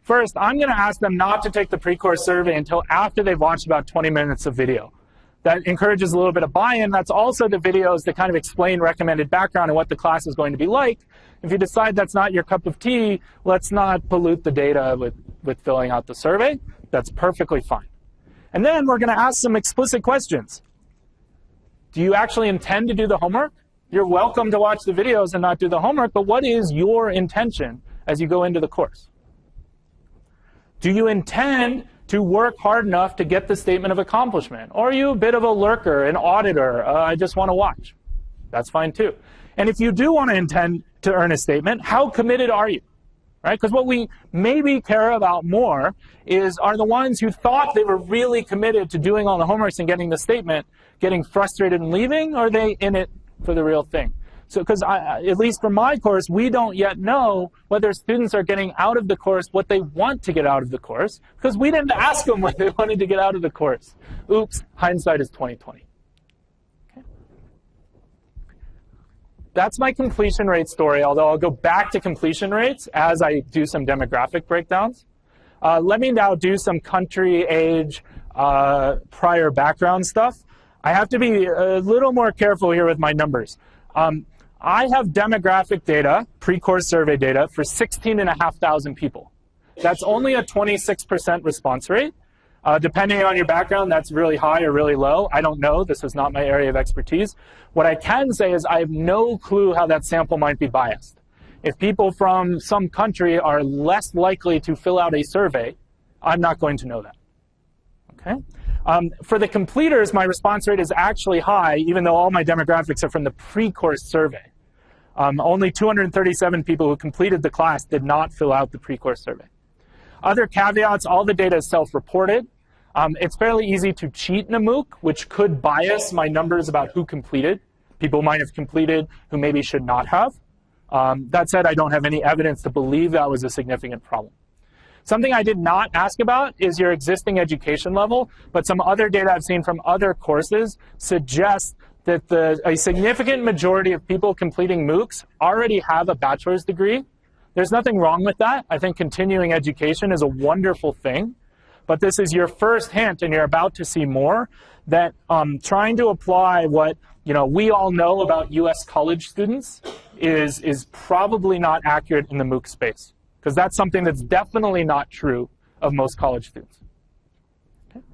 First, I'm going to ask them not to take the pre-course survey until after they've watched about 20 minutes of video. That encourages a little bit of buy-in. That's also the videos that kind of explain recommended background and what the class is going to be like. If you decide that's not your cup of tea, let's not pollute the data with filling out the survey. That's perfectly fine. And then we're going to ask some explicit questions. Do you actually intend to do the homework? You're welcome to watch the videos and not do the homework, but what is your intention as you go into the course? Do you intend to work hard enough to get the statement of accomplishment? Or are you a bit of a lurker, an auditor? I just want to watch. That's fine too. And if you do want to intend to earn a statement, how committed are you? Right? Because what we maybe care about more are the ones who thought they were really committed to doing all the homeworks and getting the statement, getting frustrated and leaving, or are they in it for the real thing? So, because at least for my course, we don't yet know whether students are getting out of the course what they want to get out of the course, because we didn't ask them what they wanted to get out of the course. Oops, hindsight is 20/20. Okay. That's my completion rate story, although I'll go back to completion rates as I do some demographic breakdowns. Let me now do some country, age, prior background stuff. I have to be a little more careful here with my numbers. I have demographic data, pre-course survey data, for 16,500 people. That's only a 26% response rate. Depending on your background, that's really high or really low. I don't know. This is not my area of expertise. What I can say is I have no clue how that sample might be biased. If people from some country are less likely to fill out a survey, I'm not going to know that. Okay? For the completers, my response rate is actually high, even though all my demographics are from the pre-course survey. Only 237 people who completed the class did not fill out the pre-course survey. Other caveats, all the data is self-reported. It's fairly easy to cheat in a MOOC, which could bias my numbers about who completed. People might have completed who maybe should not have. That said, I don't have any evidence to believe that was a significant problem. Something I did not ask about is your existing education level, but some other data I've seen from other courses suggests that a significant majority of people completing MOOCs already have a bachelor's degree. There's nothing wrong with that. I think continuing education is a wonderful thing, but this is your first hint, and you're about to see more, that trying to apply what we all know about US college students is probably not accurate in the MOOC space, because that's something that's definitely not true of most college students. Okay.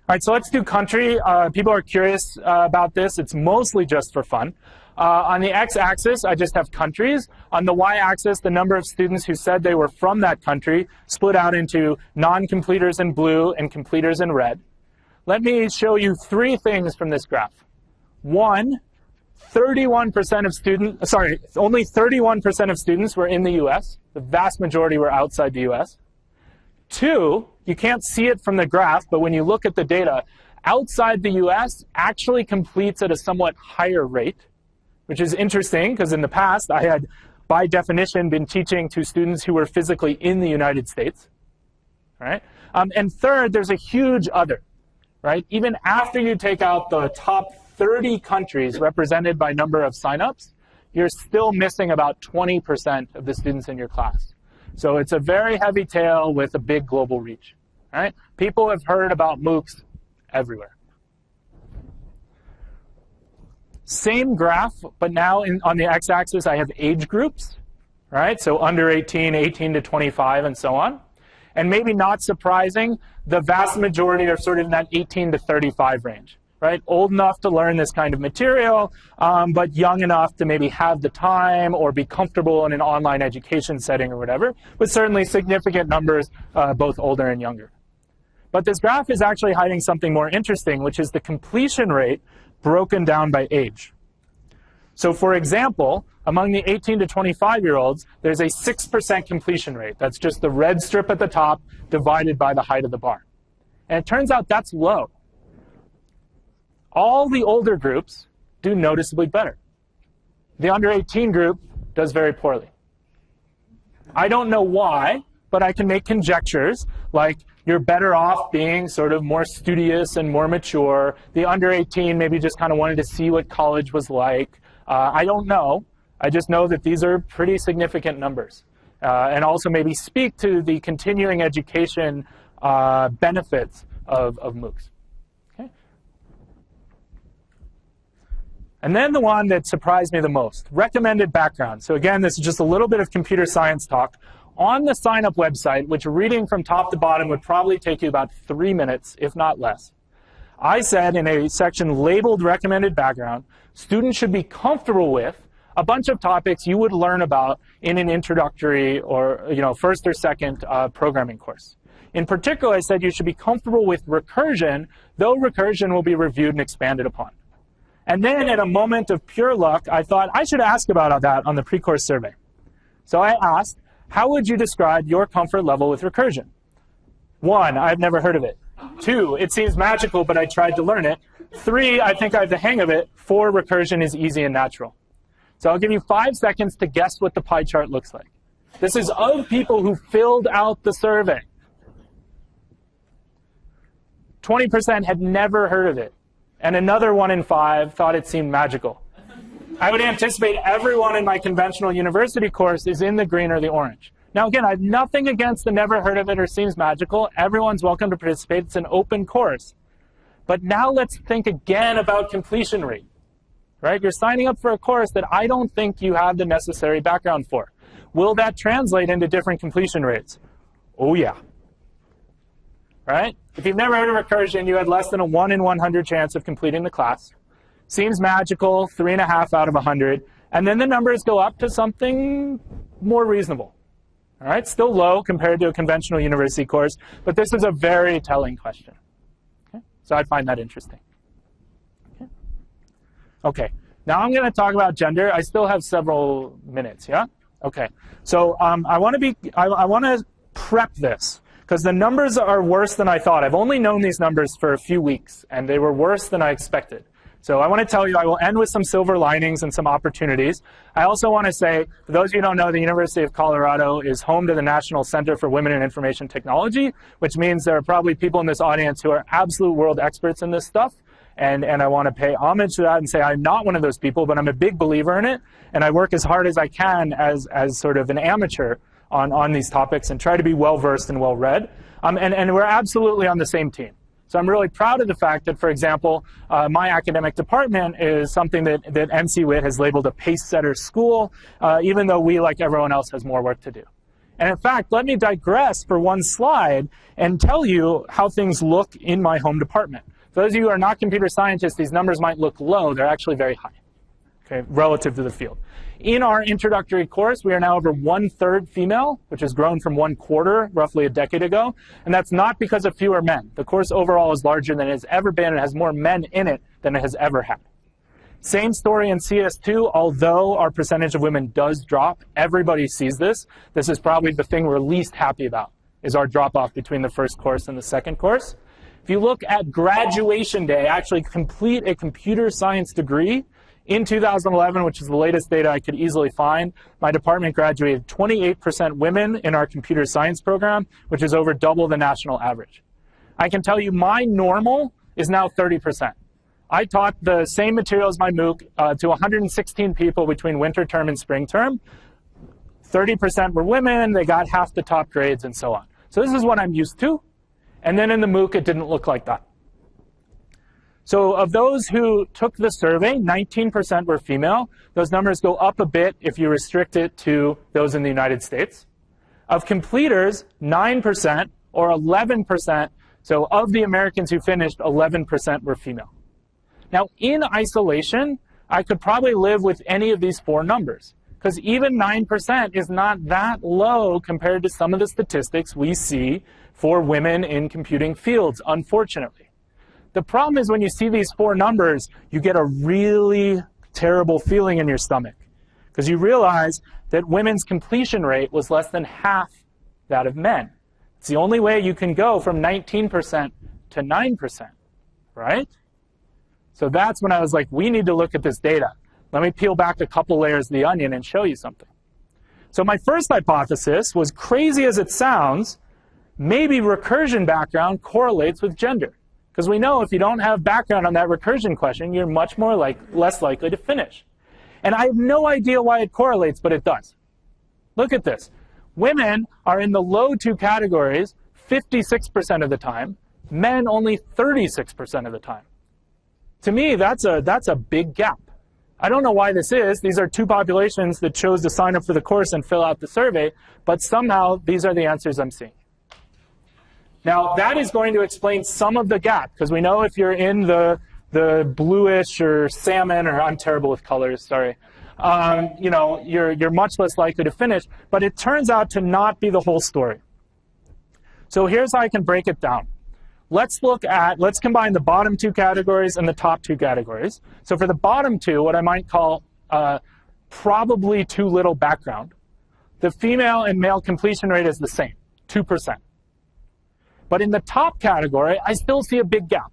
All right, so let's do country. People are curious about this. It's mostly just for fun. On the x-axis, I just have countries. On the y-axis, the number of students who said they were from that country split out into non-completers in blue and completers in red. Let me show you three things from this graph. One, 31% of students, only 31% of students were in the US. The vast majority were outside the US. Two, you can't see it from the graph, but when you look at the data, outside the US actually completes at a somewhat higher rate, which is interesting because in the past I had, by definition, been teaching to students who were physically in the United States. All right? And third, there's a huge other. Right? Even after you take out the top 30 countries represented by number of signups, you're still missing about 20% of the students in your class. So it's a very heavy tail with a big global reach. Right? People have heard about MOOCs everywhere. Same graph, but now on the x-axis I have age groups. Right? So under 18, 18 to 25, and so on. And maybe not surprising, the vast majority are sort of in that 18 to 35 range, right? Old enough to learn this kind of material, but young enough to maybe have the time or be comfortable in an online education setting or whatever, but certainly significant numbers, both older and younger. But this graph is actually hiding something more interesting, which is the completion rate broken down by age. So for example, among the 18 to 25-year-olds, there's a 6% completion rate. That's just the red strip at the top divided by the height of the bar. And it turns out that's low. All the older groups do noticeably better. The under 18 group does very poorly. I don't know why, but I can make conjectures like you're better off being sort of more studious and more mature. The under 18 maybe just kind of wanted to see what college was like. I don't know. I just know that these are pretty significant numbers. And also maybe speak to the continuing education benefits of MOOCs. Okay. And then the one that surprised me the most, recommended background. So again, this is just a little bit of computer science talk. On the sign-up website, which reading from top to bottom would probably take you about 3 minutes, if not less, I said in a section labeled recommended background, students should be comfortable with a bunch of topics you would learn about in an introductory or first or second programming course. In particular, I said you should be comfortable with recursion, though recursion will be reviewed and expanded upon. And then in a moment of pure luck, I thought I should ask about that on the pre-course survey. So I asked, how would you describe your comfort level with recursion? 1, I've never heard of it. 2, it seems magical, but I tried to learn it. 3, I think I have the hang of it. 4, recursion is easy and natural. So I'll give you 5 seconds to guess what the pie chart looks like. This is of people who filled out the survey. 20% had never heard of it. And another 1 in 5 thought it seemed magical. I would anticipate everyone in my conventional university course is in the green or the orange. Now again, I have nothing against the never heard of it or seems magical. Everyone's welcome to participate. It's an open course. But now let's think again about completion rate. Right? You're signing up for a course that I don't think you have the necessary background for. Will that translate into different completion rates? Oh yeah. Right? If you've never heard of recursion, you had less than a 1 in 100 chance of completing the class. Seems magical, 3.5 out of 100. And then the numbers go up to something more reasonable. All right? Still low compared to a conventional university course, but this is a very telling question. Okay? So I find that interesting. Okay, now I'm going to talk about gender. I still have several minutes, yeah? Okay, so I want to prep this, because the numbers are worse than I thought. I've only known these numbers for a few weeks, and they were worse than I expected. So I want to tell you, I will end with some silver linings and some opportunities. I also want to say, for those of you who don't know, the University of Colorado is home to the National Center for Women in Information Technology, which means there are probably people in this audience who are absolute world experts in this stuff. And I want to pay homage to that and say I'm not one of those people, but I'm a big believer in it, and I work as hard as I can as sort of an amateur on these topics and try to be well-versed and well-read. And we're absolutely on the same team. So I'm really proud of the fact that, for example, my academic department is something that NCWIT has labeled a pace-setter school, even though we, like everyone else, has more work to do. And in fact, let me digress for one slide and tell you how things look in my home department. For those of you who are not computer scientists, these numbers might look low. They're actually very high, okay, relative to the field. In our introductory course, we are now over 1/3 female, which has grown from 1/4 roughly a decade ago. And that's not because of fewer men. The course overall is larger than it has ever been. It has more men in it than it has ever had. Same story in CS2, although our percentage of women does drop. Everybody sees this. This is probably the thing we're least happy about, is our drop-off between the first course and the second course. If you look at graduation day, actually complete a computer science degree, in 2011, which is the latest data I could easily find, my department graduated 28% women in our computer science program, which is over double the national average. I can tell you my normal is now 30%. I taught the same material as my MOOC to 116 people between winter term and spring term. 30% were women, they got half the top grades and so on. So this is what I'm used to. And then in the MOOC, it didn't look like that. So of those who took the survey, 19% were female. Those numbers go up a bit if you restrict it to those in the United States. Of completers, 9% or 11%. So of the Americans who finished, 11% were female. Now in isolation, I could probably live with any of these four numbers, because even 9% is not that low compared to some of the statistics we see for women in computing fields, unfortunately. The problem is when you see these four numbers, you get a really terrible feeling in your stomach, because you realize that women's completion rate was less than half that of men. It's the only way you can go from 19% to 9%, right? So that's when I was like, we need to look at this data. Let me peel back a couple layers of the onion and show you something. So my first hypothesis was, crazy as it sounds, maybe recursion background correlates with gender. Because we know if you don't have background on that recursion question, you're much more less likely to finish. And I have no idea why it correlates, but it does. Look at this. Women are in the low two categories 56% of the time. Men only 36% of the time. To me, that's a big gap. I don't know why this is. These are two populations that chose to sign up for the course and fill out the survey, but somehow these are the answers I'm seeing. Now, that is going to explain some of the gap, because we know if you're in the bluish or salmon, or I'm terrible with colors, sorry, you know, you're much less likely to finish, but it turns out to not be the whole story. So here's how I can break it down. Let's combine the bottom two categories and the top two categories. So for the bottom two, what I might call probably too little background, the female and male completion rate is the same, 2%. But in the top category, I still see a big gap.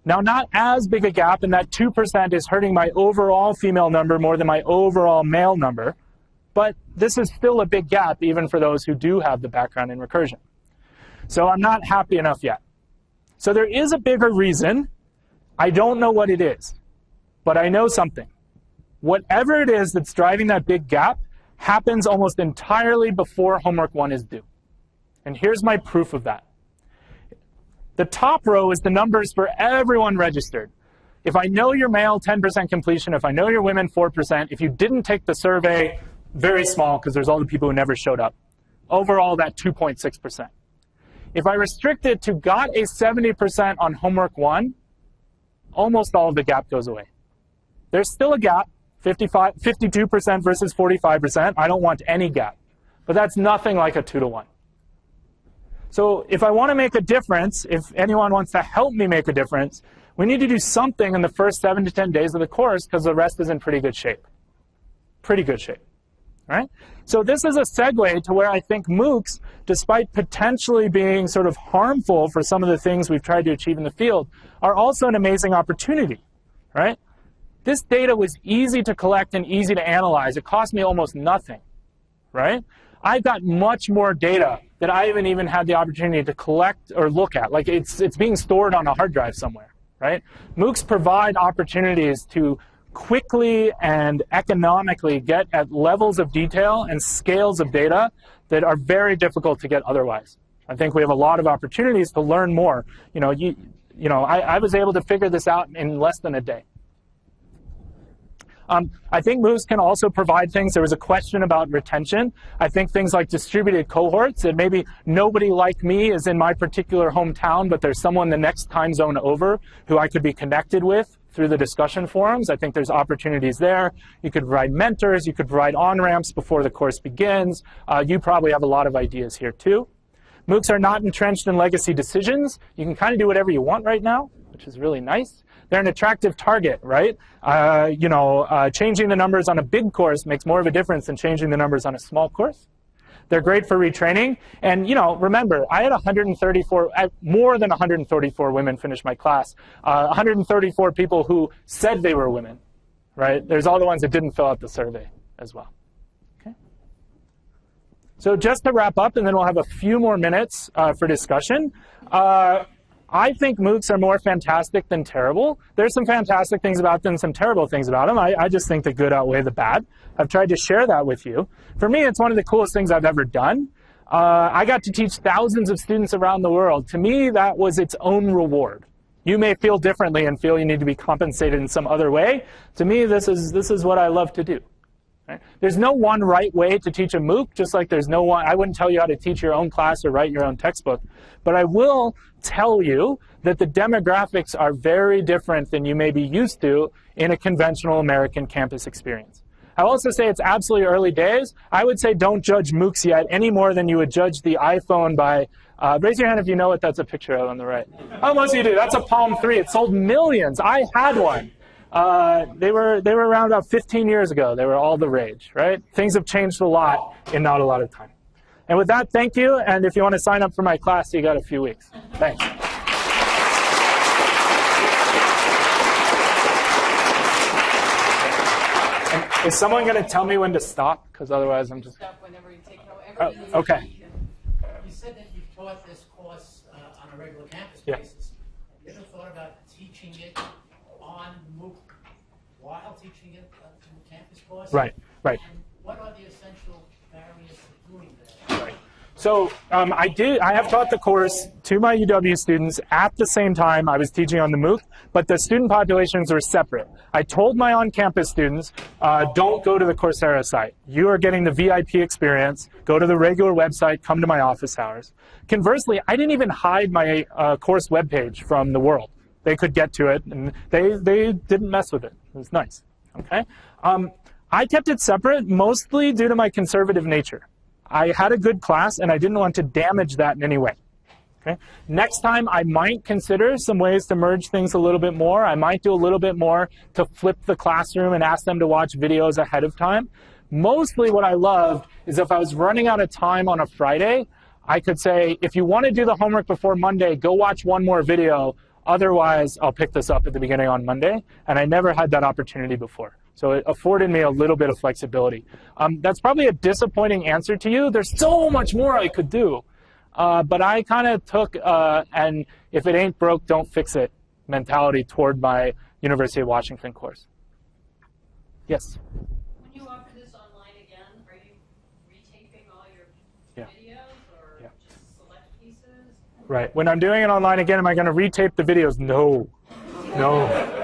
Now, not as big a gap in that 2% is hurting my overall female number more than my overall male number, but this is still a big gap even for those who do have the background in recursion. So I'm not happy enough yet. So there is a bigger reason. I don't know what it is, but I know something. Whatever it is that's driving that big gap happens almost entirely before homework 1 is due. And here's my proof of that. The top row is the numbers for everyone registered. If I know you're male, 10% completion. If I know you're women, 4%. If you didn't take the survey, very small, because there's all the people who never showed up. Overall, that 2.6%. If I restrict it to got a 70% on homework 1, almost all of the gap goes away. There's still a gap, 52% versus 45%. I don't want any gap. But that's nothing like a 2-to-1. So if I want to make a difference, if anyone wants to help me make a difference, we need to do something in the first 7 to 10 days of the course, because the rest is in pretty good shape. Pretty good shape. right? So this is a segue to where I think MOOCs, despite potentially being sort of harmful for some of the things we've tried to achieve in the field, are also an amazing opportunity, right? This data was easy to collect and easy to analyze. It cost me almost nothing, right? I've got much more data that I haven't even had the opportunity to collect or look at. Like it's being stored on a hard drive somewhere, right? MOOCs provide opportunities to quickly and economically get at levels of detail and scales of data that are very difficult to get otherwise. I think we have a lot of opportunities to learn more. I was able to figure this out in less than a day. I think MOOCs can also provide things. There was a question about retention. I think things like distributed cohorts, that maybe nobody like me is in my particular hometown, but there's someone the next time zone over who I could be connected with through the discussion forums. I think there's opportunities there. You could provide mentors. You could provide on-ramps before the course begins. You probably have a lot of ideas here too. MOOCs are not entrenched in legacy decisions. You can kind of do whatever you want right now, which is really nice. They're an attractive target, right? Changing the numbers on a big course makes more of a difference than changing the numbers on a small course. They're great for retraining. And remember, I had more than 134 women finish my class. 134 people who said they were women, right? There's all the ones that didn't fill out the survey as well. Okay. So just to wrap up, and then we'll have a few more minutes for discussion. I think MOOCs are more fantastic than terrible. There's some fantastic things about them, some terrible things about them. I just think the good outweigh the bad. I've tried to share that with you. For me, it's one of the coolest things I've ever done. I got to teach thousands of students around the world. To me, that was its own reward. You may feel differently and feel you need to be compensated in some other way. To me, this is what I love to do. Right? There's no one right way to teach a MOOC, just like there's no one. I wouldn't tell you how to teach your own class or write your own textbook. But I will tell you that the demographics are very different than you may be used to in a conventional American campus experience. I will also say it's absolutely early days. I would say don't judge MOOCs yet any more than you would judge the iPhone by, raise your hand if you know what that's a picture of on the right. Oh, most of you do. That's a Palm 3. It sold millions. I had one. They were around about 15 years ago. They were all the rage, right? Things have changed a lot in not a lot of time. And with that, thank you. And if you want to sign up for my class, you got a few weeks. Thanks. And is someone going to tell me when to stop? Because otherwise I'm just... Stop whenever you take however you okay. You said that you've taught this course on a regular campus basis. Have you ever thought about teaching it on MOOC while teaching it to a campus course? Right. And what are the essential barriers to doing that? Right. So I have taught the course to my UW students at the same time I was teaching on the MOOC, but the student populations were separate. I told my on-campus students, don't go to the Coursera site. You are getting the VIP experience. Go to the regular website. Come to my office hours. Conversely, I didn't even hide my course webpage from the world. They could get to it, and they didn't mess with it. It was nice. Okay. I kept it separate mostly due to my conservative nature. I had a good class, and I didn't want to damage that in any way. Okay? Next time, I might consider some ways to merge things a little bit more. I might do a little bit more to flip the classroom and ask them to watch videos ahead of time. Mostly what I loved is if I was running out of time on a Friday, I could say, if you want to do the homework before Monday, go watch one more video. Otherwise, I'll pick this up at the beginning on Monday. And I never had that opportunity before. So it afforded me a little bit of flexibility. That's probably a disappointing answer to you. There's so much more I could do. But I kind of took and if it ain't broke, don't fix it mentality toward my University of Washington course. Yes? When you offer this online again, are you retaping all your videos or just select pieces? Right. When I'm doing it online again, am I going to retape the videos? No. No.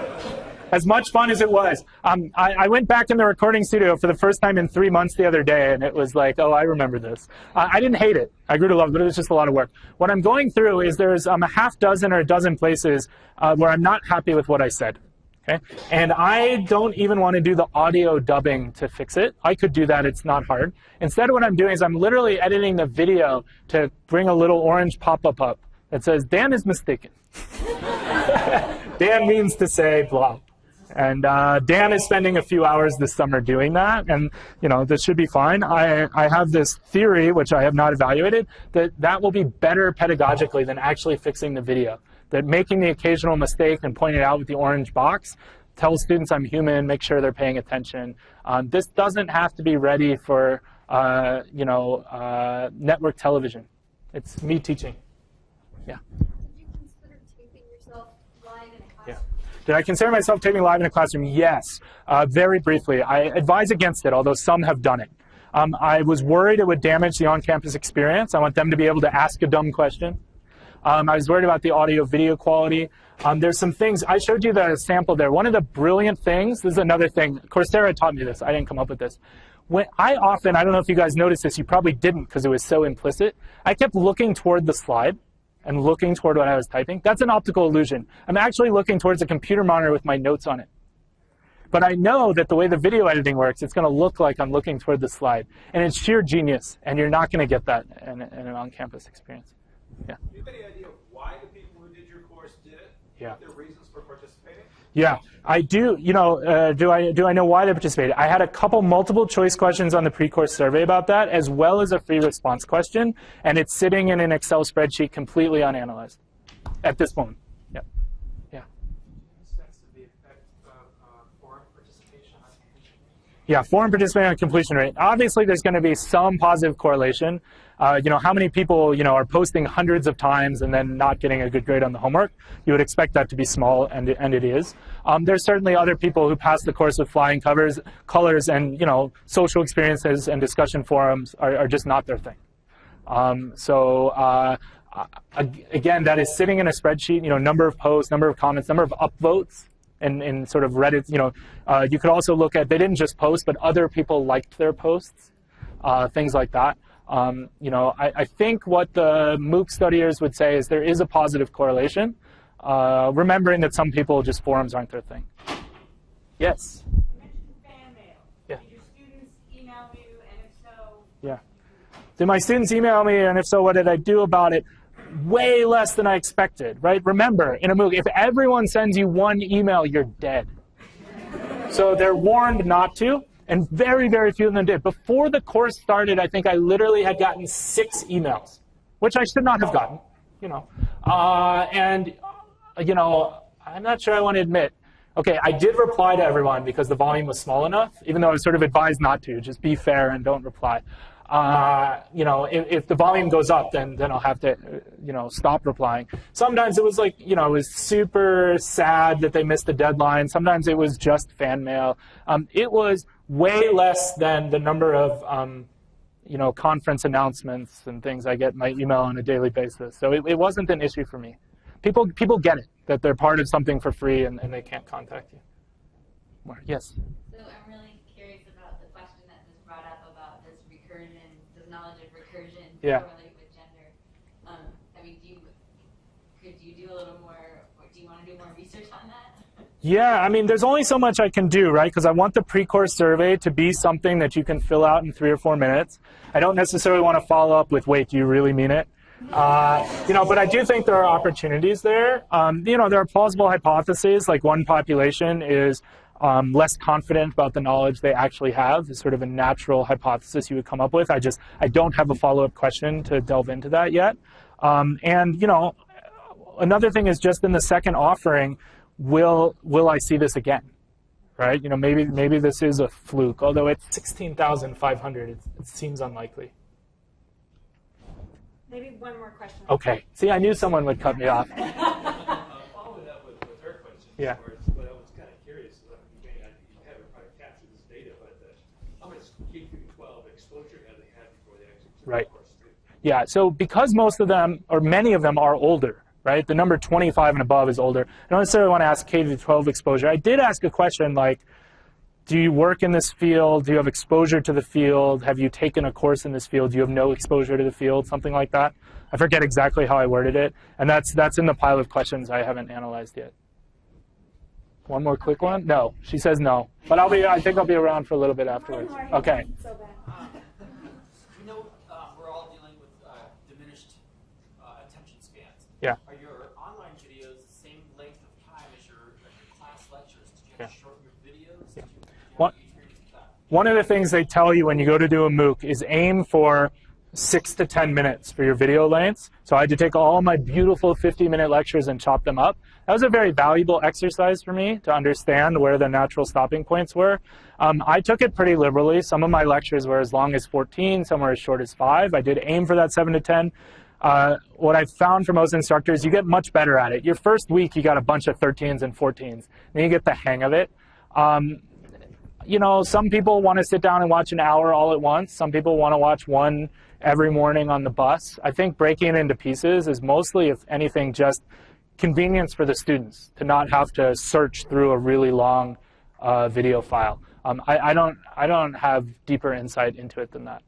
As much fun as it was. I went back in the recording studio for the first time in 3 months the other day, and it was like, oh, I remember this. I didn't hate it. I grew to love it, but it was just a lot of work. What I'm going through is there's a half dozen or a dozen places where I'm not happy with what I said. Okay? And I don't even want to do the audio dubbing to fix it. I could do that. It's not hard. Instead, what I'm doing is I'm literally editing the video to bring a little orange pop-up up that says, Dan is mistaken. Dan means to say blah. And Dan is spending a few hours this summer doing that, and this should be fine. I have this theory, which I have not evaluated, that will be better pedagogically than actually fixing the video. That making the occasional mistake and pointing it out with the orange box tells students I'm human, make sure they're paying attention. This doesn't have to be ready for network television. It's me teaching. Yeah. Did you consider taping yourself live in a classroom? Yeah. Did I consider myself taping live in a classroom? Yes, very briefly. I advise against it, although some have done it. I was worried it would damage the on-campus experience. I want them to be able to ask a dumb question. I was worried about the audio-video quality. There's some things, I showed you the sample there. One of the brilliant things, this is another thing, Coursera taught me this, I didn't come up with this. I don't know if you guys noticed this, you probably didn't because it was so implicit. I kept looking toward the slide and looking toward what I was typing. That's an optical illusion. I'm actually looking towards a computer monitor with my notes on it. But I know that the way the video editing works, it's going to look like I'm looking toward the slide. And it's sheer genius, and you're not going to get that in an on-campus experience. Yeah. Do you have any idea why the people who did your course did it? Yeah. Their reasons for participating? Yeah, I do. Do I know why they participated? I had a couple multiple choice questions on the pre-course survey about that, as well as a free response question, and it's sitting in an Excel spreadsheet completely unanalyzed at this moment. Yeah. Yeah. Sense of the effect of forum participation on completion rate? Yeah, forum participation on completion rate. Obviously, there's going to be some positive correlation. How many people, are posting hundreds of times and then not getting a good grade on the homework? You would expect that to be small, and it is. There's certainly other people who pass the course with flying colors, and, social experiences and discussion forums are just not their thing. Again, that is sitting in a spreadsheet, number of posts, number of comments, number of upvotes. In sort of Reddit, you could also look at, they didn't just post, but other people liked their posts, things like that. I think what the MOOC studiers would say is there is a positive correlation, remembering that some people, just forums aren't their thing. Yes? You mentioned fan mail. Yeah. Did your students email you, and if so? Yeah. Did my students email me, and if so, what did I do about it? Way less than I expected, right? Remember, in a MOOC, if everyone sends you one email, you're dead. So they're warned not to. And very, very few of them did. Before the course started, I think I literally had gotten 6 emails, which I should not have gotten, I'm not sure I want to admit. Okay, I did reply to everyone because the volume was small enough, even though I was sort of advised not to. Just be fair and don't reply. If the volume goes up, then I'll have to, stop replying. Sometimes it was like, it was super sad that they missed the deadline. Sometimes it was just fan mail. It was way less than the number of, conference announcements and things I get in my email on a daily basis. So it wasn't an issue for me. People get it, that they're part of something for free and they can't contact you. More. Yes? So I'm really curious about the question that was brought up about this recursion, this knowledge of recursion correlate with gender. Could you do a little more, or do you want to do more research on that? Yeah, there's only so much I can do, right? Because I want the pre-course survey to be something that you can fill out in 3 or 4 minutes. I don't necessarily want to follow up with, wait, do you really mean it? But I do think there are opportunities there. There are plausible hypotheses, like one population is less confident about the knowledge they actually have. Is sort of a natural hypothesis you would come up with. I don't have a follow-up question to delve into that yet. Another thing is just in the second offering, will I see this again? Right? Maybe this is a fluke, although it's 16,500, it seems unlikely. Maybe one more question. Okay. See, I knew someone would cut me off. Following up with her question, Yeah. what I was kind of curious, you haven't probably captured this data, but how much K-12 exposure have they had before they actually took Right. the course through? Yeah, so because most of them, or many of them, are older, right? The number 25 and above is older. I don't necessarily want to ask K-12 exposure. I did ask a question like, do you work in this field? Do you have exposure to the field? Have you taken a course in this field? Do you have no exposure to the field? Something like that. I forget exactly how I worded it. And that's in the pile of questions I haven't analyzed yet. One more quick one? No. She says no. But I think I'll be around for a little bit afterwards. Okay. So bad. We know we're all dealing with diminished attention spans. Yeah. Are your online videos the same length of time as your class lectures? Did you you shorten your videos? Yeah. Did you have any experience with that? One of the things they tell you when you go to do a MOOC is aim for 6 to 10 minutes for your video lengths. So I had to take all my beautiful 50-minute lectures and chop them up. That was a very valuable exercise for me to understand where the natural stopping points were. I took it pretty liberally. Some of my lectures were as long as 14, some were as short as 5. I did aim for that 7 to 10. What I've found for most instructors, you get much better at it. Your first week, you got a bunch of 13s and 14s. Then you get the hang of it. You know, some people want to sit down and watch an hour all at once. Some people want to watch one every morning on the bus. I think breaking it into pieces is mostly, if anything, just convenience for the students to not have to search through a really long video file. I don't have deeper insight into it than that.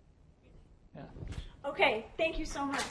Yeah. Okay, thank you so much.